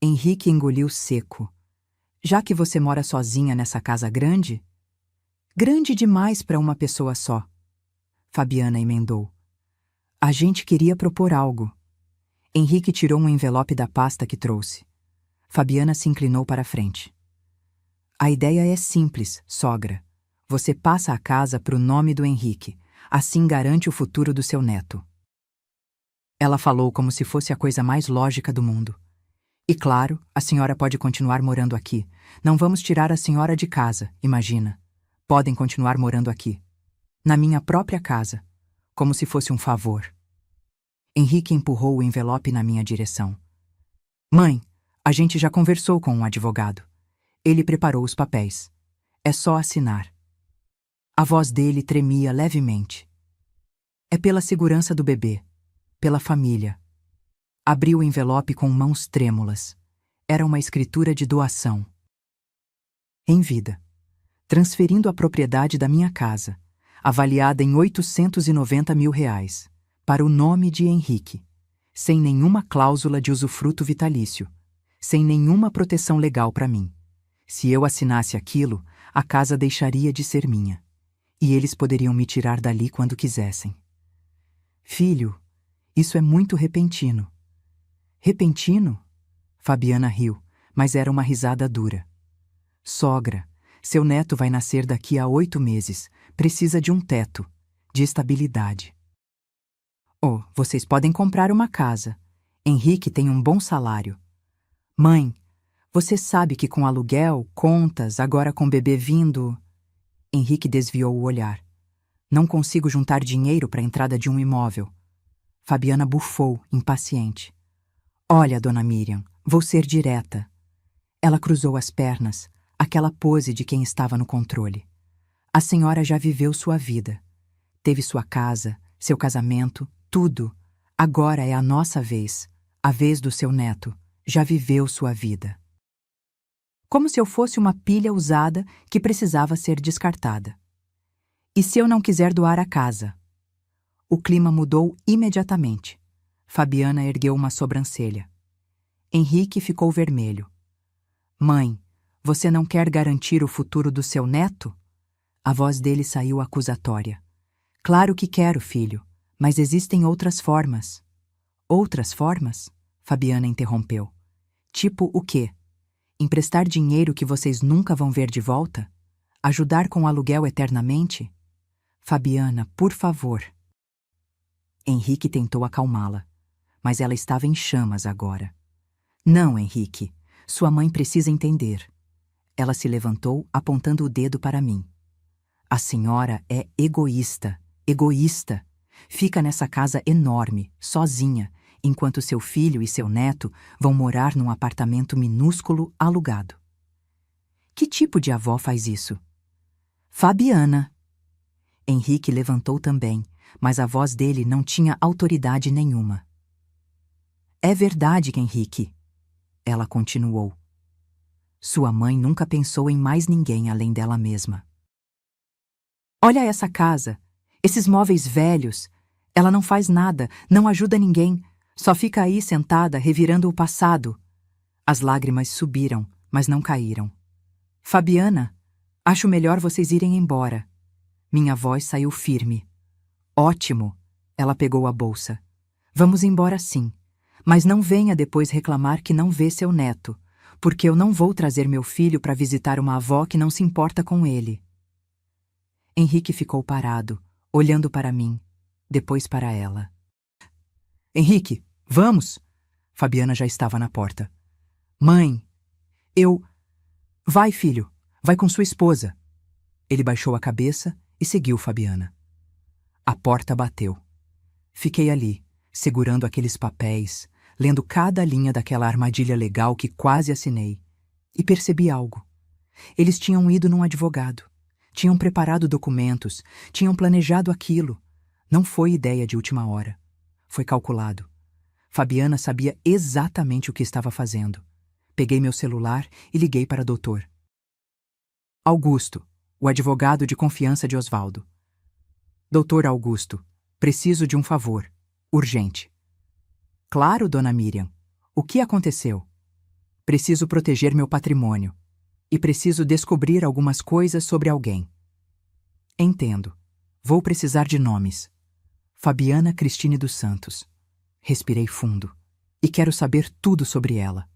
Henrique engoliu seco. Já que você mora sozinha nessa casa grande? Grande demais para uma pessoa só. Fabiana emendou. A gente queria propor algo. Henrique tirou um envelope da pasta que trouxe. Fabiana se inclinou para a frente. A ideia é simples, sogra. Você passa a casa para o nome do Henrique. Assim garante o futuro do seu neto. Ela falou como se fosse a coisa mais lógica do mundo. E claro, a senhora pode continuar morando aqui. Não vamos tirar a senhora de casa, imagina. Podem continuar morando aqui. Na minha própria casa. Como se fosse um favor. Henrique empurrou o envelope na minha direção. Mãe, a gente já conversou com um advogado. Ele preparou os papéis. É só assinar. A voz dele tremia levemente. É pela segurança do bebê. Pela família. Abriu o envelope com mãos trêmulas. Era uma escritura de doação. Em vida. Transferindo a propriedade da minha casa, avaliada em R$ 890 mil, para o nome de Henrique, sem nenhuma cláusula de usufruto vitalício, sem nenhuma proteção legal para mim. Se eu assinasse aquilo, a casa deixaria de ser minha, e eles poderiam me tirar dali quando quisessem. Filho, isso é muito repentino. Repentino? Fabiana riu, mas era uma risada dura. Sogra, seu neto vai nascer daqui a 8 meses. Precisa de um teto, de estabilidade. Oh, vocês podem comprar uma casa. Henrique tem um bom salário. Mãe, você sabe que com aluguel, contas, agora com bebê vindo... Henrique desviou o olhar. Não consigo juntar dinheiro para a entrada de um imóvel. Fabiana bufou, impaciente. Olha, dona Miriam, vou ser direta. Ela cruzou as pernas, aquela pose de quem estava no controle. A senhora já viveu sua vida. Teve sua casa, seu casamento, tudo. Agora é a nossa vez, a vez do seu neto. Já viveu sua vida. Como se eu fosse uma pilha usada que precisava ser descartada. E se eu não quiser doar a casa? O clima mudou imediatamente. Fabiana ergueu uma sobrancelha. Henrique ficou vermelho. Mãe, você não quer garantir o futuro do seu neto? A voz dele saiu acusatória. Claro que quero, filho, mas existem outras formas. Outras formas? Fabiana interrompeu. Tipo o quê? Emprestar dinheiro que vocês nunca vão ver de volta? Ajudar com o aluguel eternamente? Fabiana, por favor. Henrique tentou acalmá-la, mas ela estava em chamas agora. Não, Henrique, Sua mãe precisa entender. Ela se levantou, apontando o dedo para mim. A senhora é egoísta, egoísta. Fica nessa casa enorme, sozinha, enquanto seu filho e seu neto vão morar num apartamento minúsculo alugado. Que tipo de avó faz isso? Fabiana. Henrique levantou também, mas a voz dele não tinha autoridade nenhuma. É verdade, Henrique. Ela continuou. Sua mãe nunca pensou em mais ninguém além dela mesma. Olha essa casa, esses móveis velhos. Ela não faz nada, não ajuda ninguém, só fica aí sentada revirando o passado. As lágrimas subiram, mas não caíram. Fabiana, acho melhor vocês irem embora. Minha voz saiu firme. Ótimo, ela pegou a bolsa. Vamos embora sim, mas não venha depois reclamar que não vê seu neto, porque eu não vou trazer meu filho para visitar uma avó que não se importa com ele. Henrique ficou parado, olhando para mim, depois para ela. Henrique, vamos! Fabiana já estava na porta. Mãe, eu... Vai, filho, vai com sua esposa. Ele baixou a cabeça e seguiu Fabiana. A porta bateu. Fiquei ali, segurando aqueles papéis, lendo cada linha daquela armadilha legal que quase assinei, e percebi algo. Eles tinham ido num advogado, tinham preparado documentos, tinham planejado aquilo. Não foi ideia de última hora. Foi calculado. Fabiana sabia exatamente o que estava fazendo. Peguei meu celular e liguei para o doutor. Augusto, o advogado de confiança de Osvaldo. Doutor Augusto, preciso de um favor. Urgente. Claro, dona Miriam. O que aconteceu? Preciso proteger meu patrimônio. E preciso descobrir algumas coisas sobre alguém. Entendo. Vou precisar de nomes. Fabiana Cristine dos Santos. Respirei fundo. E quero saber tudo sobre ela.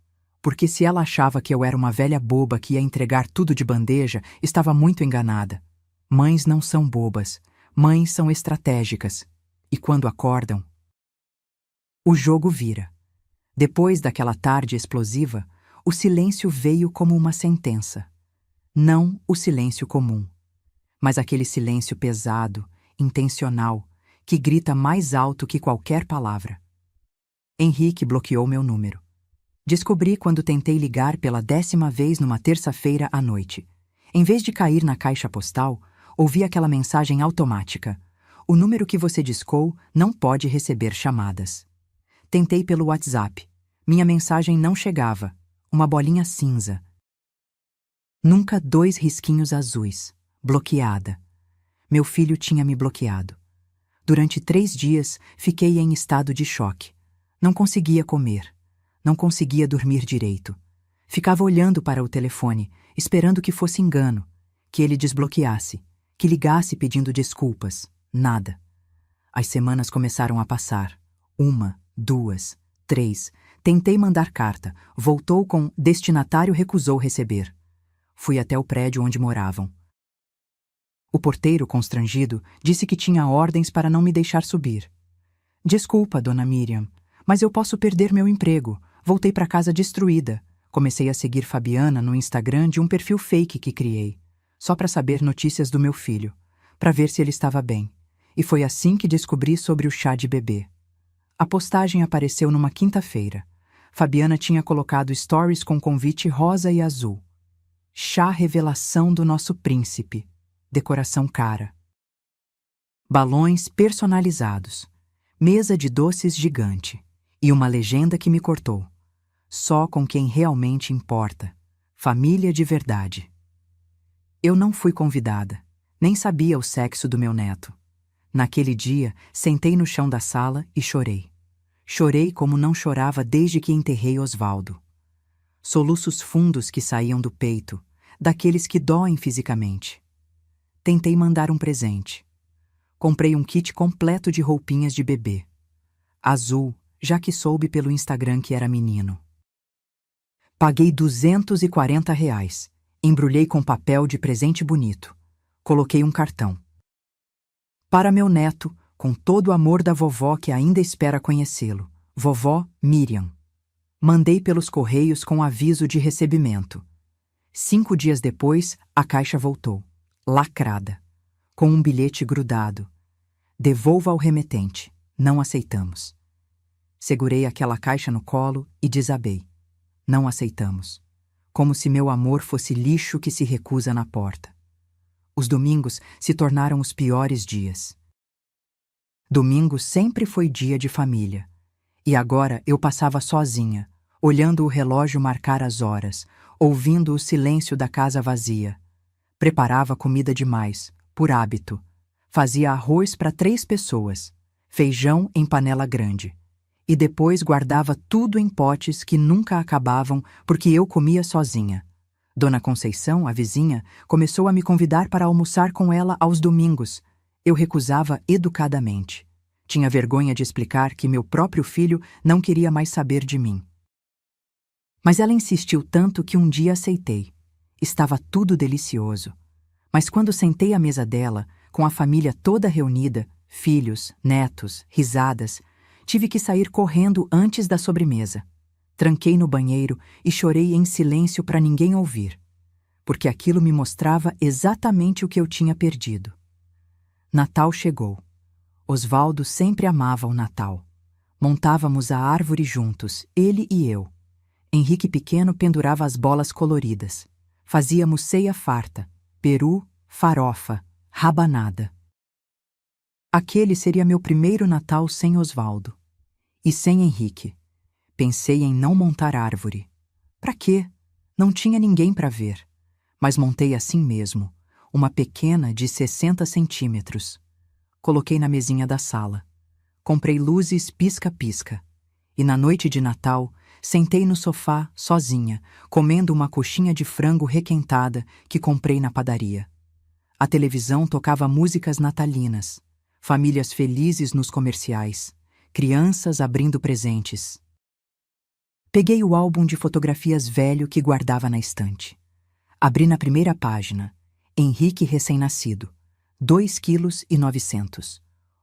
Porque se ela achava que eu era uma velha boba que ia entregar tudo de bandeja, estava muito enganada. Mães não são bobas. Mães são estratégicas. E quando acordam... O jogo vira. Depois daquela tarde explosiva, o silêncio veio como uma sentença. Não o silêncio comum, mas aquele silêncio pesado, intencional, que grita mais alto que qualquer palavra. Henrique bloqueou meu número. Descobri quando tentei ligar pela 10ª vez numa terça-feira à noite. Em vez de cair na caixa postal, ouvi aquela mensagem automática. O número que você discou não pode receber chamadas. Tentei pelo WhatsApp. Minha mensagem não chegava. Uma bolinha cinza. Nunca 2 risquinhos azuis. Bloqueada. Meu filho tinha me bloqueado. Durante 3 dias, fiquei em estado de choque. Não conseguia comer. Não conseguia dormir direito. Ficava olhando para o telefone, esperando que fosse engano, que ele desbloqueasse, que ligasse pedindo desculpas. Nada. As semanas começaram a passar. 1, 2, 3. Tentei mandar carta. Voltou com destinatário recusou receber. Fui até o prédio onde moravam. O porteiro, constrangido, disse que tinha ordens para não me deixar subir. Desculpa, dona Miriam, mas eu posso perder meu emprego. Voltei para casa destruída. Comecei a seguir Fabiana no Instagram de um perfil fake que criei, só para saber notícias do meu filho, para ver se ele estava bem. E foi assim que descobri sobre o chá de bebê. A postagem apareceu numa quinta-feira. Fabiana tinha colocado stories com convite rosa e azul. Chá revelação do nosso príncipe. Decoração cara. Balões personalizados. Mesa de doces gigante. E uma legenda que me cortou. Só com quem realmente importa. Família de verdade. Eu não fui convidada. Nem sabia o sexo do meu neto. Naquele dia, sentei no chão da sala e chorei. Chorei como não chorava desde que enterrei Osvaldo. Soluços fundos que saíam do peito, daqueles que doem fisicamente. Tentei mandar um presente. Comprei um kit completo de roupinhas de bebê. Azul, já que soube pelo Instagram que era menino. Paguei R$ 240. Embrulhei com papel de presente bonito. Coloquei um cartão. Para meu neto, com todo o amor da vovó que ainda espera conhecê-lo. Vovó Miriam. Mandei pelos correios com aviso de recebimento. 5 dias depois, a caixa voltou, lacrada, com um bilhete grudado. Devolva ao remetente. Não aceitamos. Segurei aquela caixa no colo e desabei. Não aceitamos. Como se meu amor fosse lixo que se recusa na porta. Os domingos se tornaram os piores dias. Domingo sempre foi dia de família. E agora eu passava sozinha, olhando o relógio marcar as horas, ouvindo o silêncio da casa vazia. Preparava comida demais, por hábito. Fazia arroz para 3 pessoas, feijão em panela grande. E depois guardava tudo em potes que nunca acabavam porque eu comia sozinha. Dona Conceição, a vizinha, começou a me convidar para almoçar com ela aos domingos. Eu recusava educadamente. Tinha vergonha de explicar que meu próprio filho não queria mais saber de mim. Mas ela insistiu tanto que um dia aceitei. Estava tudo delicioso. Mas quando sentei à mesa dela, com a família toda reunida, filhos, netos, risadas, tive que sair correndo antes da sobremesa. Tranquei no banheiro e chorei em silêncio para ninguém ouvir, porque aquilo me mostrava exatamente o que eu tinha perdido. Natal chegou. Osvaldo sempre amava o Natal. Montávamos a árvore juntos, ele e eu. Henrique pequeno pendurava as bolas coloridas. Fazíamos ceia farta, peru, farofa, rabanada. Aquele seria meu primeiro Natal sem Osvaldo. E sem Henrique. Pensei em não montar árvore. Pra quê? Não tinha ninguém para ver. Mas montei assim mesmo, uma pequena de 60 centímetros. Coloquei na mesinha da sala. Comprei luzes pisca-pisca. E na noite de Natal, sentei no sofá, sozinha, comendo uma coxinha de frango requentada que comprei na padaria. A televisão tocava músicas natalinas, famílias felizes nos comerciais, crianças abrindo presentes. Peguei o álbum de fotografias velho que guardava na estante. Abri na primeira página. Henrique recém-nascido. 2,9 kg.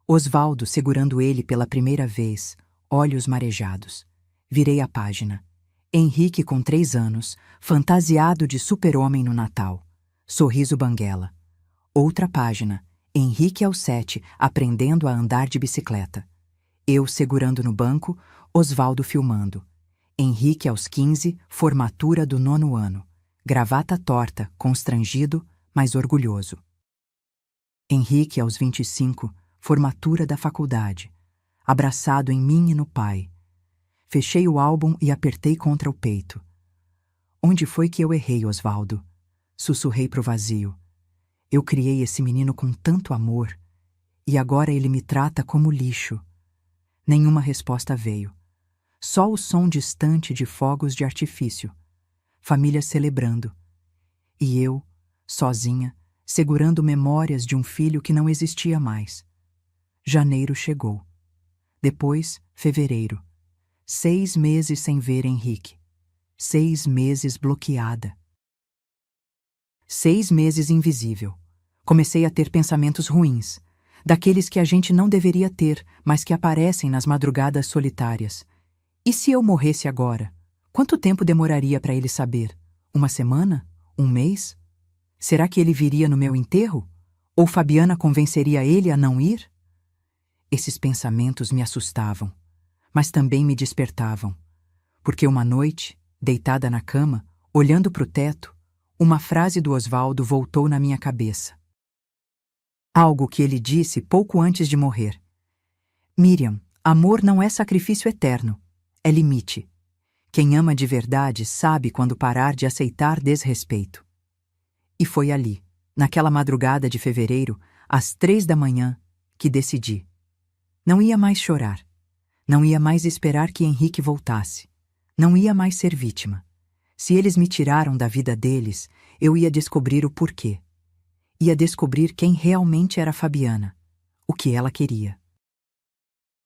Osvaldo segurando ele pela primeira vez, olhos marejados. Virei a página. Henrique com 3 anos, fantasiado de super-homem no Natal. Sorriso banguela. Outra página. Henrique aos 7, aprendendo a andar de bicicleta. Eu segurando no banco, Osvaldo filmando. Henrique aos 15, formatura do 9º ano. Gravata torta, constrangido, mas orgulhoso. Henrique aos 25, formatura da faculdade. Abraçado em mim e no pai. Fechei o álbum e apertei contra o peito. Onde foi que eu errei, Osvaldo? Sussurrei pro vazio. Eu criei esse menino com tanto amor, e agora ele me trata como lixo. Nenhuma resposta veio. Só o som distante de fogos de artifício. Família celebrando. E eu, sozinha, segurando memórias de um filho que não existia mais. Janeiro chegou. Depois, fevereiro. 6 meses sem ver Henrique. 6 meses bloqueada. 6 meses invisível. Comecei a ter pensamentos ruins, daqueles que a gente não deveria ter, mas que aparecem nas madrugadas solitárias. E se eu morresse agora? Quanto tempo demoraria para ele saber? 1 semana? 1 mês? Será que ele viria no meu enterro? Ou Fabiana convenceria ele a não ir? Esses pensamentos me assustavam, mas também me despertavam, porque uma noite, deitada na cama, olhando para o teto, uma frase do Osvaldo voltou na minha cabeça. Algo que ele disse pouco antes de morrer. Miriam, amor não é sacrifício eterno, é limite. Quem ama de verdade sabe quando parar de aceitar desrespeito. E foi ali, naquela madrugada de fevereiro, às 3 da manhã, que decidi. Não ia mais chorar. Não ia mais esperar que Henrique voltasse. Não ia mais ser vítima. Se eles me tiraram da vida deles, eu ia descobrir o porquê. Ia descobrir quem realmente era Fabiana, o que ela queria.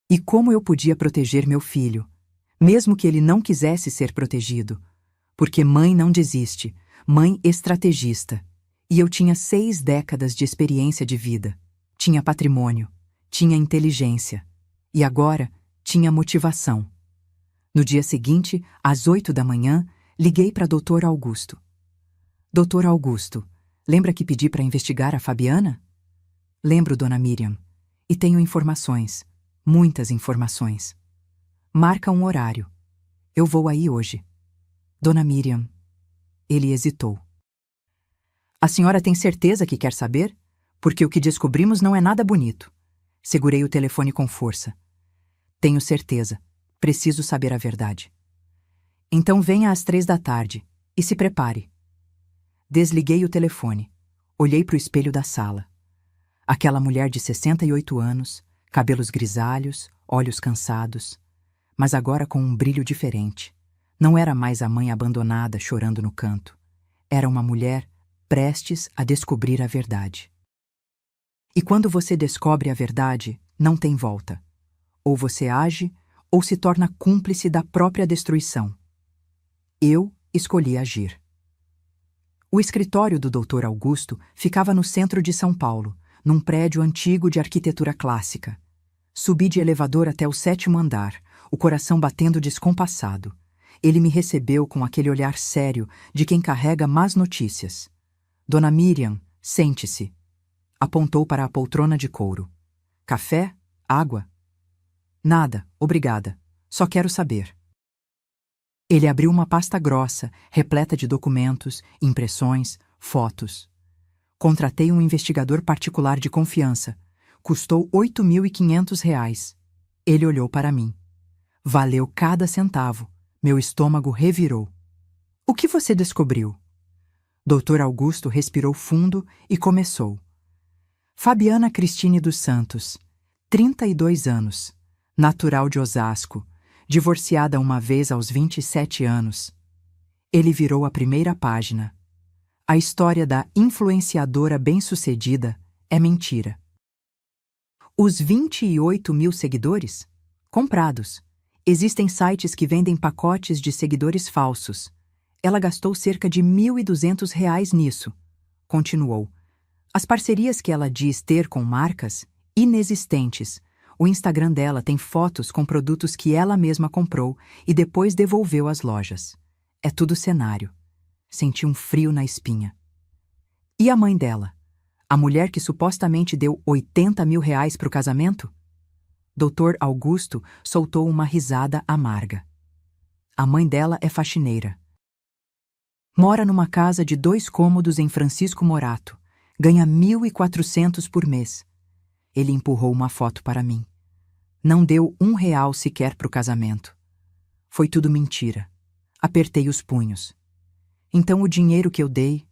E como eu podia proteger meu filho, mesmo que ele não quisesse ser protegido, porque mãe não desiste, mãe estrategista. E eu tinha 6 décadas de experiência de vida, tinha patrimônio, tinha inteligência, e agora tinha motivação. No dia seguinte, às 8 da manhã, liguei para Dr. Augusto. Doutor Augusto, lembra que pedi para investigar a Fabiana? Lembro, dona Miriam. E tenho informações. Muitas informações. Marca um horário. Eu vou aí hoje. Dona Miriam. Ele hesitou. A senhora tem certeza que quer saber? Porque o que descobrimos não é nada bonito. Segurei o telefone com força. Tenho certeza. Preciso saber a verdade. Então venha às 3 da tarde e se prepare. Desliguei o telefone. Olhei para o espelho da sala. Aquela mulher de 68 anos, cabelos grisalhos, olhos cansados, mas agora com um brilho diferente. Não era mais a mãe abandonada chorando no canto. Era uma mulher prestes a descobrir a verdade. E quando você descobre a verdade, não tem volta. Ou você age, ou se torna cúmplice da própria destruição. Eu escolhi agir. O escritório do Dr. Augusto ficava no centro de São Paulo, num prédio antigo de arquitetura clássica. Subi de elevador até o 7º andar, o coração batendo descompassado. Ele me recebeu com aquele olhar sério de quem carrega más notícias. Dona Miriam, sente-se. Apontou para a poltrona de couro. Café? Água? Nada, obrigada. Só quero saber. Ele abriu uma pasta grossa, repleta de documentos, impressões, fotos. Contratei um investigador particular de confiança. Custou R$ 8.500. Ele olhou para mim. Valeu cada centavo. Meu estômago revirou. O que você descobriu? Dr. Augusto respirou fundo e começou. Fabiana Cristine dos Santos, 32 anos, natural de Osasco, divorciada uma vez aos 27 anos. Ele virou a primeira página. A história da influenciadora bem-sucedida é mentira. Os 28 mil seguidores? Comprados. Existem sites que vendem pacotes de seguidores falsos. Ela gastou cerca de R$ 1.200 nisso. Continuou. As parcerias que ela diz ter com marcas? Inexistentes. O Instagram dela tem fotos com produtos que ela mesma comprou e depois devolveu às lojas. É tudo cenário. Senti um frio na espinha. E a mãe dela? A mulher que supostamente deu R$ 80 mil para o casamento? Dr. Augusto soltou uma risada amarga. A mãe dela é faxineira. Mora numa casa de 2 cômodos em Francisco Morato. Ganha 1.400 por mês. Ele empurrou uma foto para mim. Não deu R$ 1 sequer para o casamento. Foi tudo mentira. Apertei os punhos. Então o dinheiro que eu dei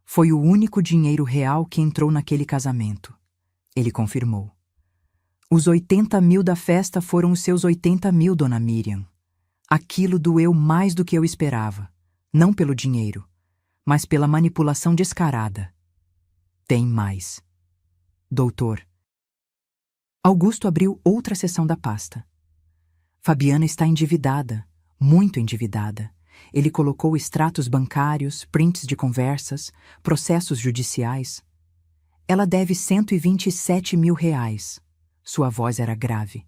foi o único dinheiro real que entrou naquele casamento. Ele confirmou. Os 80 mil da festa foram os seus 80 mil, dona Miriam. Aquilo doeu mais do que eu esperava. Não pelo dinheiro, mas pela manipulação descarada. Tem mais. Doutor. Augusto abriu outra seção da pasta. Fabiana está endividada, muito endividada. Ele colocou extratos bancários, prints de conversas, processos judiciais. Ela deve R$ 127 mil. Sua voz era grave.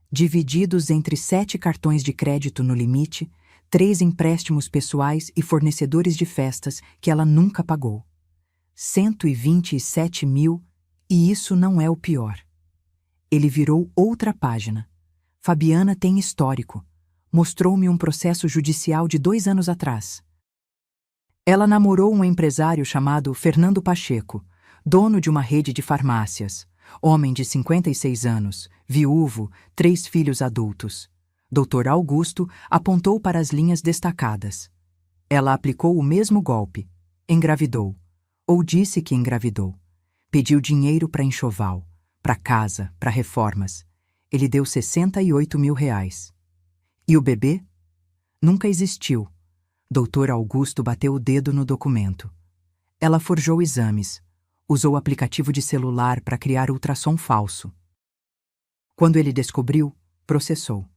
Divididos entre 7 cartões de crédito no limite, 3 empréstimos pessoais e fornecedores de festas que ela nunca pagou. 127 mil, e isso não é o pior. Ele virou outra página. Fabiana tem histórico. Mostrou-me um processo judicial de 2 anos atrás. Ela namorou um empresário chamado Fernando Pacheco, dono de uma rede de farmácias, homem de 56 anos, viúvo, 3 filhos adultos. Dr. Augusto apontou para as linhas destacadas. Ela aplicou o mesmo golpe. Engravidou. Ou disse que engravidou. Pediu dinheiro para enxoval, para casa, para reformas. Ele deu R$ 68 mil. E o bebê? Nunca existiu. Dr. Augusto bateu o dedo no documento. Ela forjou exames. Usou aplicativo de celular para criar ultrassom falso. Quando ele descobriu, processou.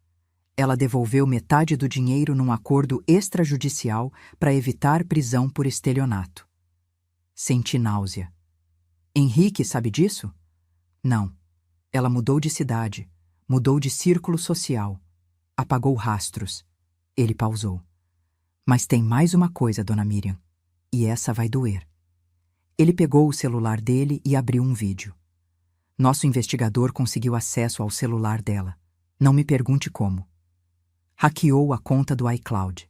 Ela devolveu metade do dinheiro num acordo extrajudicial para evitar prisão por estelionato. Senti náusea. Henrique sabe disso? Não. Ela mudou de cidade, mudou de círculo social. apagou rastros. Ele pausou. Mas tem mais uma coisa, Dona Miriam. E essa vai doer. Ele pegou o celular dele e abriu um vídeo. Nosso investigador conseguiu acesso ao celular dela. Não me pergunte como. Hackeou a conta do iCloud.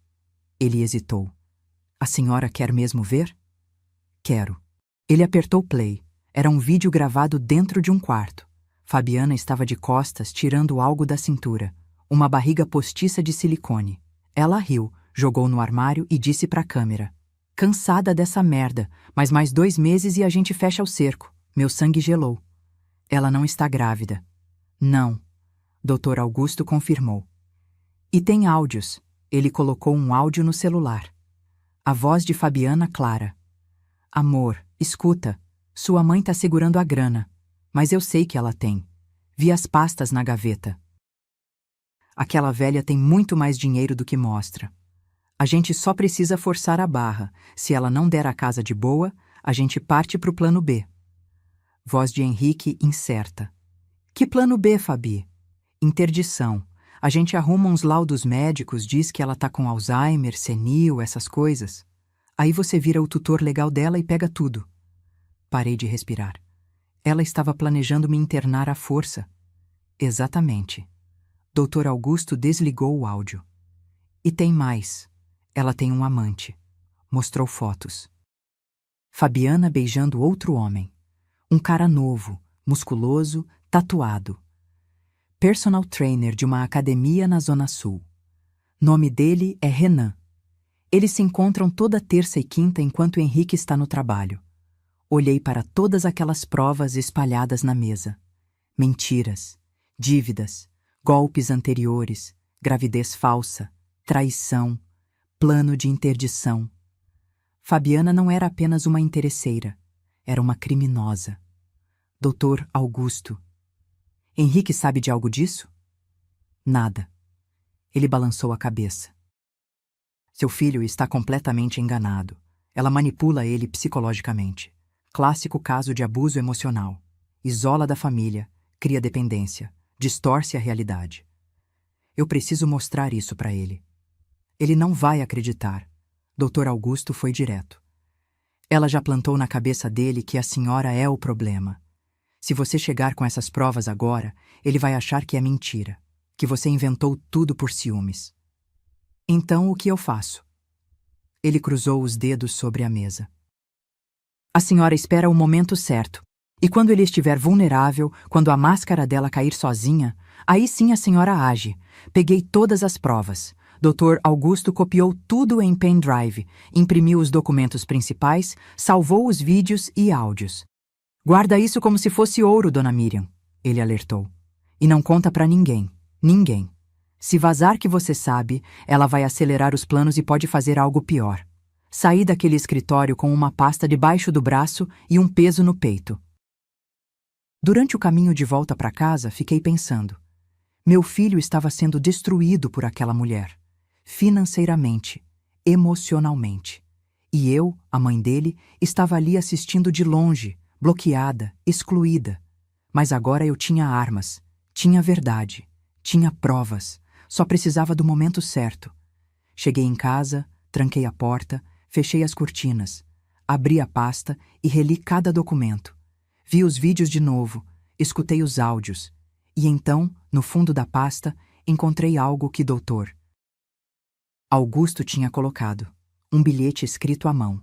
Ele hesitou. A senhora quer mesmo ver? Quero. Ele apertou play. Era um vídeo gravado dentro de um quarto. Fabiana estava de costas, tirando algo da cintura. Uma barriga postiça de silicone. Ela riu, jogou no armário e disse para a câmera. Cansada dessa merda, mas mais 2 meses e a gente fecha o cerco. Meu sangue gelou. Ela não está grávida. Não. Dr. Augusto confirmou. E tem áudios. Ele colocou um áudio no celular. A voz de Fabiana clara. Amor, escuta. Sua mãe tá segurando a grana. Mas eu sei que ela tem. Vi as pastas na gaveta. Aquela velha tem muito mais dinheiro do que mostra. A gente só precisa forçar a barra. Se ela não der a casa de boa, a gente parte pro plano B. Voz de Henrique incerta. Que plano B, Fabi? Interdição. A gente arruma uns laudos médicos, diz que ela tá com Alzheimer, senil, essas coisas. Aí você vira o tutor legal dela e pega tudo. Parei de respirar. Ela estava planejando me internar à força. Exatamente. Dr. Augusto desligou o áudio. E tem mais. Ela tem um amante. Mostrou fotos. Fabiana beijando outro homem. Um cara novo, musculoso, tatuado. Personal trainer de uma academia na Zona Sul. Nome dele é Renan. Eles se encontram toda terça e quinta enquanto Henrique está no trabalho. Olhei para todas aquelas provas espalhadas na mesa. Mentiras, dívidas, golpes anteriores, gravidez falsa, traição, plano de interdição. Fabiana não era apenas uma interesseira, era uma criminosa. Dr. Augusto. Henrique sabe de algo disso? Nada. Ele balançou a cabeça. Seu filho está completamente enganado. Ela manipula ele psicologicamente. Clássico caso de abuso emocional. Isola da família, cria dependência, distorce a realidade. Eu preciso mostrar isso para ele. Ele não vai acreditar. Dr. Augusto foi direto. Ela já plantou na cabeça dele que a senhora é o problema. Se você chegar com essas provas agora, ele vai achar que é mentira, que você inventou tudo por ciúmes. Então, o que eu faço? Ele cruzou os dedos sobre a mesa. A senhora espera o momento certo. E quando ele estiver vulnerável, quando a máscara dela cair sozinha, aí sim a senhora age. Peguei todas as provas. Dr. Augusto copiou tudo em pendrive, imprimiu os documentos principais, salvou os vídeos e áudios. Guarda isso como se fosse ouro, Dona Miriam, ele alertou. E não conta pra ninguém. Ninguém. Se vazar que você sabe, ela vai acelerar os planos e pode fazer algo pior. Saí daquele escritório com uma pasta debaixo do braço e um peso no peito. Durante o caminho de volta para casa, fiquei pensando. Meu filho estava sendo destruído por aquela mulher. Financeiramente, emocionalmente. E eu, a mãe dele, estava ali assistindo de longe, bloqueada, excluída. Mas agora eu tinha armas, tinha verdade, tinha provas, só precisava do momento certo. Cheguei em casa, tranquei a porta, fechei as cortinas, abri a pasta e reli cada documento. Vi os vídeos de novo, escutei os áudios. E então, no fundo da pasta, encontrei algo que Dr. Augusto tinha colocado. Um bilhete escrito à mão.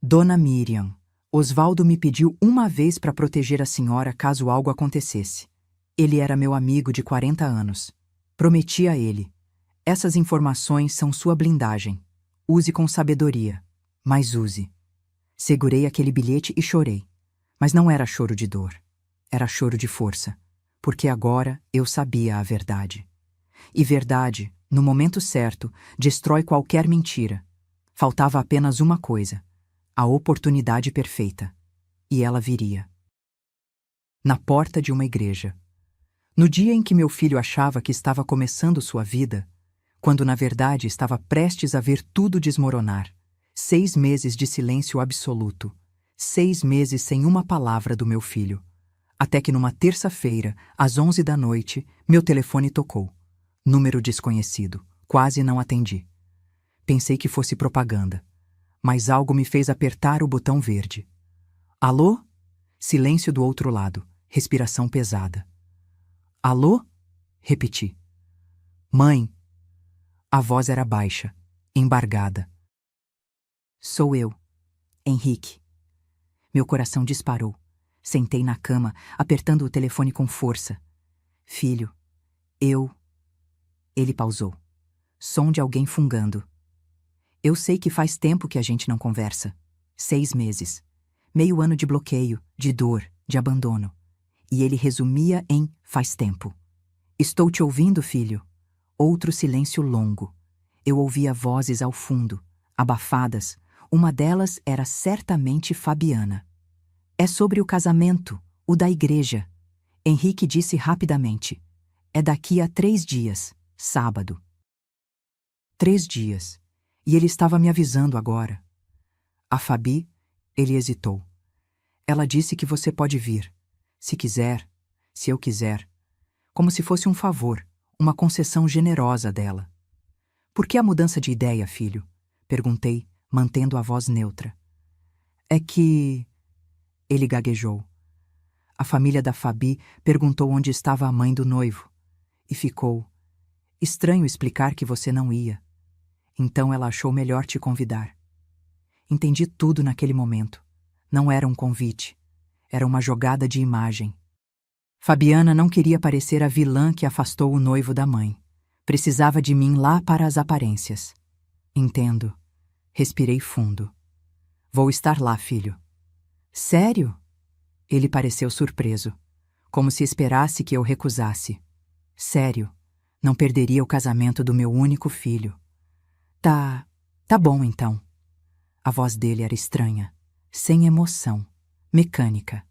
Dona Miriam, Osvaldo me pediu uma vez para proteger a senhora caso algo acontecesse. Ele era meu amigo de 40 anos. Prometi a ele. Essas informações são sua blindagem. Use com sabedoria, mas use. Segurei aquele bilhete e chorei. Mas não era choro de dor. Era choro de força. Porque agora eu sabia a verdade. E verdade, no momento certo, destrói qualquer mentira. Faltava apenas uma coisa. A oportunidade perfeita. E ela viria. Na porta de uma igreja. No dia em que meu filho achava que estava começando sua vida, quando na verdade estava prestes a ver tudo desmoronar. 6 meses de silêncio absoluto. 6 meses sem uma palavra do meu filho. Até que numa terça-feira, às 11 da noite, meu telefone tocou. Número desconhecido. Quase não atendi. Pensei que fosse propaganda, mas algo me fez apertar o botão verde. Alô? Silêncio do outro lado. Respiração pesada. Alô? Repeti. Mãe. A voz era baixa, embargada. Sou eu, Henrique. Meu coração disparou. Sentei na cama, apertando o telefone com força. Filho, eu... Ele pausou. Som de alguém fungando. Eu sei que faz tempo que a gente não conversa. 6 meses. Meio ano de bloqueio, de dor, de abandono. E ele resumia em faz tempo. Estou te ouvindo, filho. Outro silêncio longo. Eu ouvia vozes ao fundo, abafadas. Uma delas era certamente Fabiana. É sobre o casamento, o da igreja. Henrique disse rapidamente. É daqui a 3 dias, sábado. 3 dias. E ele estava me avisando agora. A Fabi, ele hesitou. Ela disse que você pode vir. Se quiser, se eu quiser. Como se fosse um favor, uma concessão generosa dela. Por que a mudança de ideia, filho? Perguntei, mantendo a voz neutra. É que... Ele gaguejou. A família da Fabi perguntou onde estava a mãe do noivo. E ficou. Estranho explicar que você não ia. Então ela achou melhor te convidar. Entendi tudo naquele momento. Não era um convite. Era uma jogada de imagem. Fabiana não queria parecer a vilã que afastou o noivo da mãe. Precisava de mim lá para as aparências. Entendo. Respirei fundo. Vou estar lá, filho. Sério? Ele pareceu surpreso, como se esperasse que eu recusasse. Sério, não perderia o casamento do meu único filho. Tá bom então. A voz dele era estranha, sem emoção, mecânica.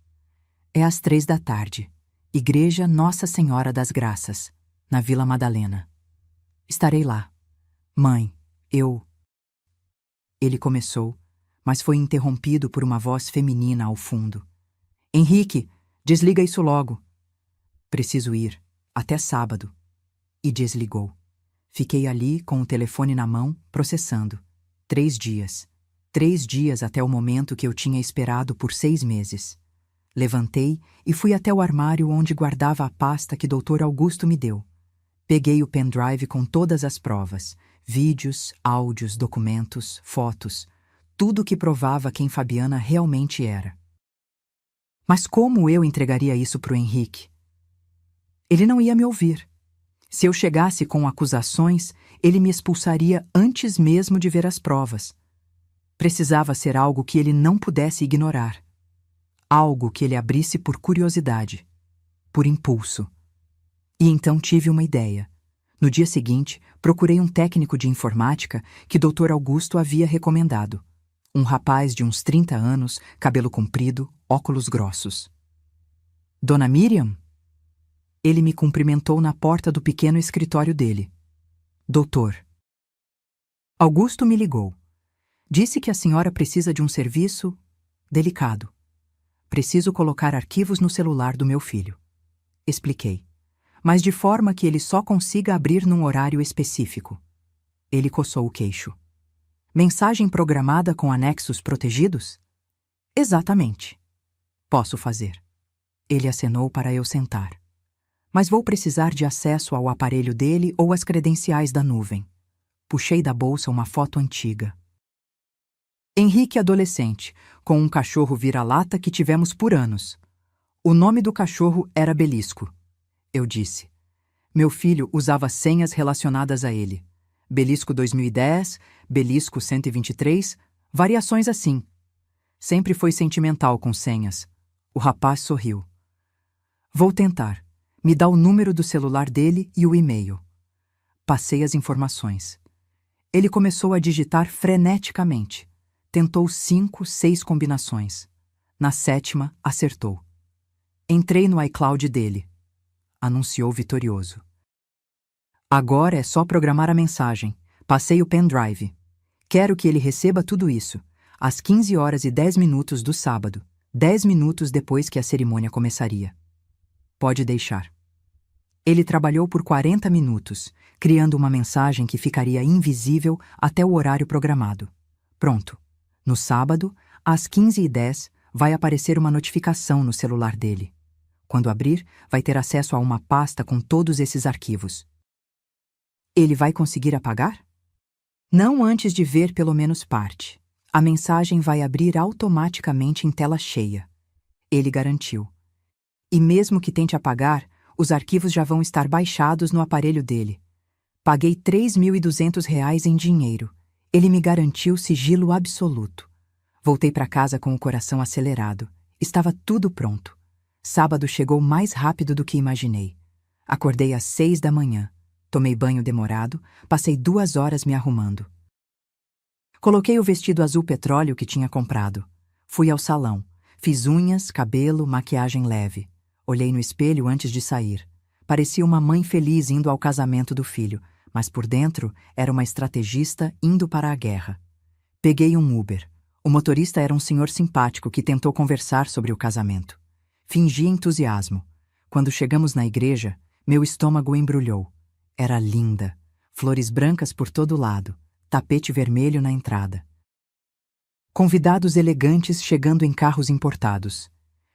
É às 3 da tarde, Igreja Nossa Senhora das Graças, na Vila Madalena. Estarei lá. Mãe, eu... Ele começou, mas foi interrompido por uma voz feminina ao fundo. Henrique, desliga isso logo. Preciso ir, até sábado. E desligou. Fiquei ali com o telefone na mão, processando. 3 dias. 3 dias até o momento que eu tinha esperado por 6 meses. Levantei e fui até o armário onde guardava a pasta que Dr. Augusto me deu. Peguei o pendrive com todas as provas, vídeos, áudios, documentos, fotos, tudo que provava quem Fabiana realmente era. Mas como eu entregaria isso para o Henrique? Ele não ia me ouvir. Se eu chegasse com acusações, ele me expulsaria antes mesmo de ver as provas. Precisava ser algo que ele não pudesse ignorar. Algo que ele abrisse por curiosidade, por impulso. E então tive uma ideia. No dia seguinte, procurei um técnico de informática que Dr. Augusto havia recomendado. Um rapaz de uns 30 anos, cabelo comprido, óculos grossos. Dona Miriam? Ele me cumprimentou na porta do pequeno escritório dele. Doutor. Augusto me ligou. Disse que a senhora precisa de um serviço delicado. Preciso colocar arquivos no celular do meu filho. Expliquei. Mas de forma que ele só consiga abrir num horário específico. Ele coçou o queixo. Mensagem programada com anexos protegidos? Exatamente. Posso fazer. Ele acenou para eu sentar. Mas vou precisar de acesso ao aparelho dele ou às credenciais da nuvem. Puxei da bolsa uma foto antiga. Henrique adolescente, com um cachorro vira-lata que tivemos por anos. O nome do cachorro era Belisco. Eu disse. Meu filho usava senhas relacionadas a ele. Belisco 2010, Belisco 123, variações assim. Sempre foi sentimental com senhas. O rapaz sorriu. Vou tentar. Me dá o número do celular dele e o e-mail. Passei as informações. Ele começou a digitar freneticamente. Tentou 5, 6 combinações. Na 7ª, acertou. Entrei no iCloud dele. Anunciou vitorioso. Agora é só programar a mensagem. Passei o pendrive. Quero que ele receba tudo isso, às 15h10 do sábado, 10 minutos depois que a cerimônia começaria. Pode deixar. Ele trabalhou por 40 minutos, criando uma mensagem que ficaria invisível até o horário programado. Pronto. No sábado, às 15h10, vai aparecer uma notificação no celular dele. Quando abrir, vai ter acesso a uma pasta com todos esses arquivos. Ele vai conseguir apagar? Não antes de ver pelo menos parte. A mensagem vai abrir automaticamente em tela cheia. Ele garantiu. E mesmo que tente apagar, os arquivos já vão estar baixados no aparelho dele. Paguei R$ 3.200 em dinheiro. Ele me garantiu sigilo absoluto. Voltei para casa com o coração acelerado. Estava tudo pronto. Sábado chegou mais rápido do que imaginei. Acordei às 6 da manhã. Tomei banho demorado, passei 2 horas me arrumando. Coloquei o vestido azul petróleo que tinha comprado. Fui ao salão. Fiz unhas, cabelo, maquiagem leve. Olhei no espelho antes de sair. Parecia uma mãe feliz indo ao casamento do filho, mas por dentro era uma estrategista indo para a guerra. Peguei um Uber. O motorista era um senhor simpático que tentou conversar sobre o casamento. Fingi entusiasmo. Quando chegamos na igreja, meu estômago embrulhou. Era linda. Flores brancas por todo lado. Tapete vermelho na entrada. Convidados elegantes chegando em carros importados.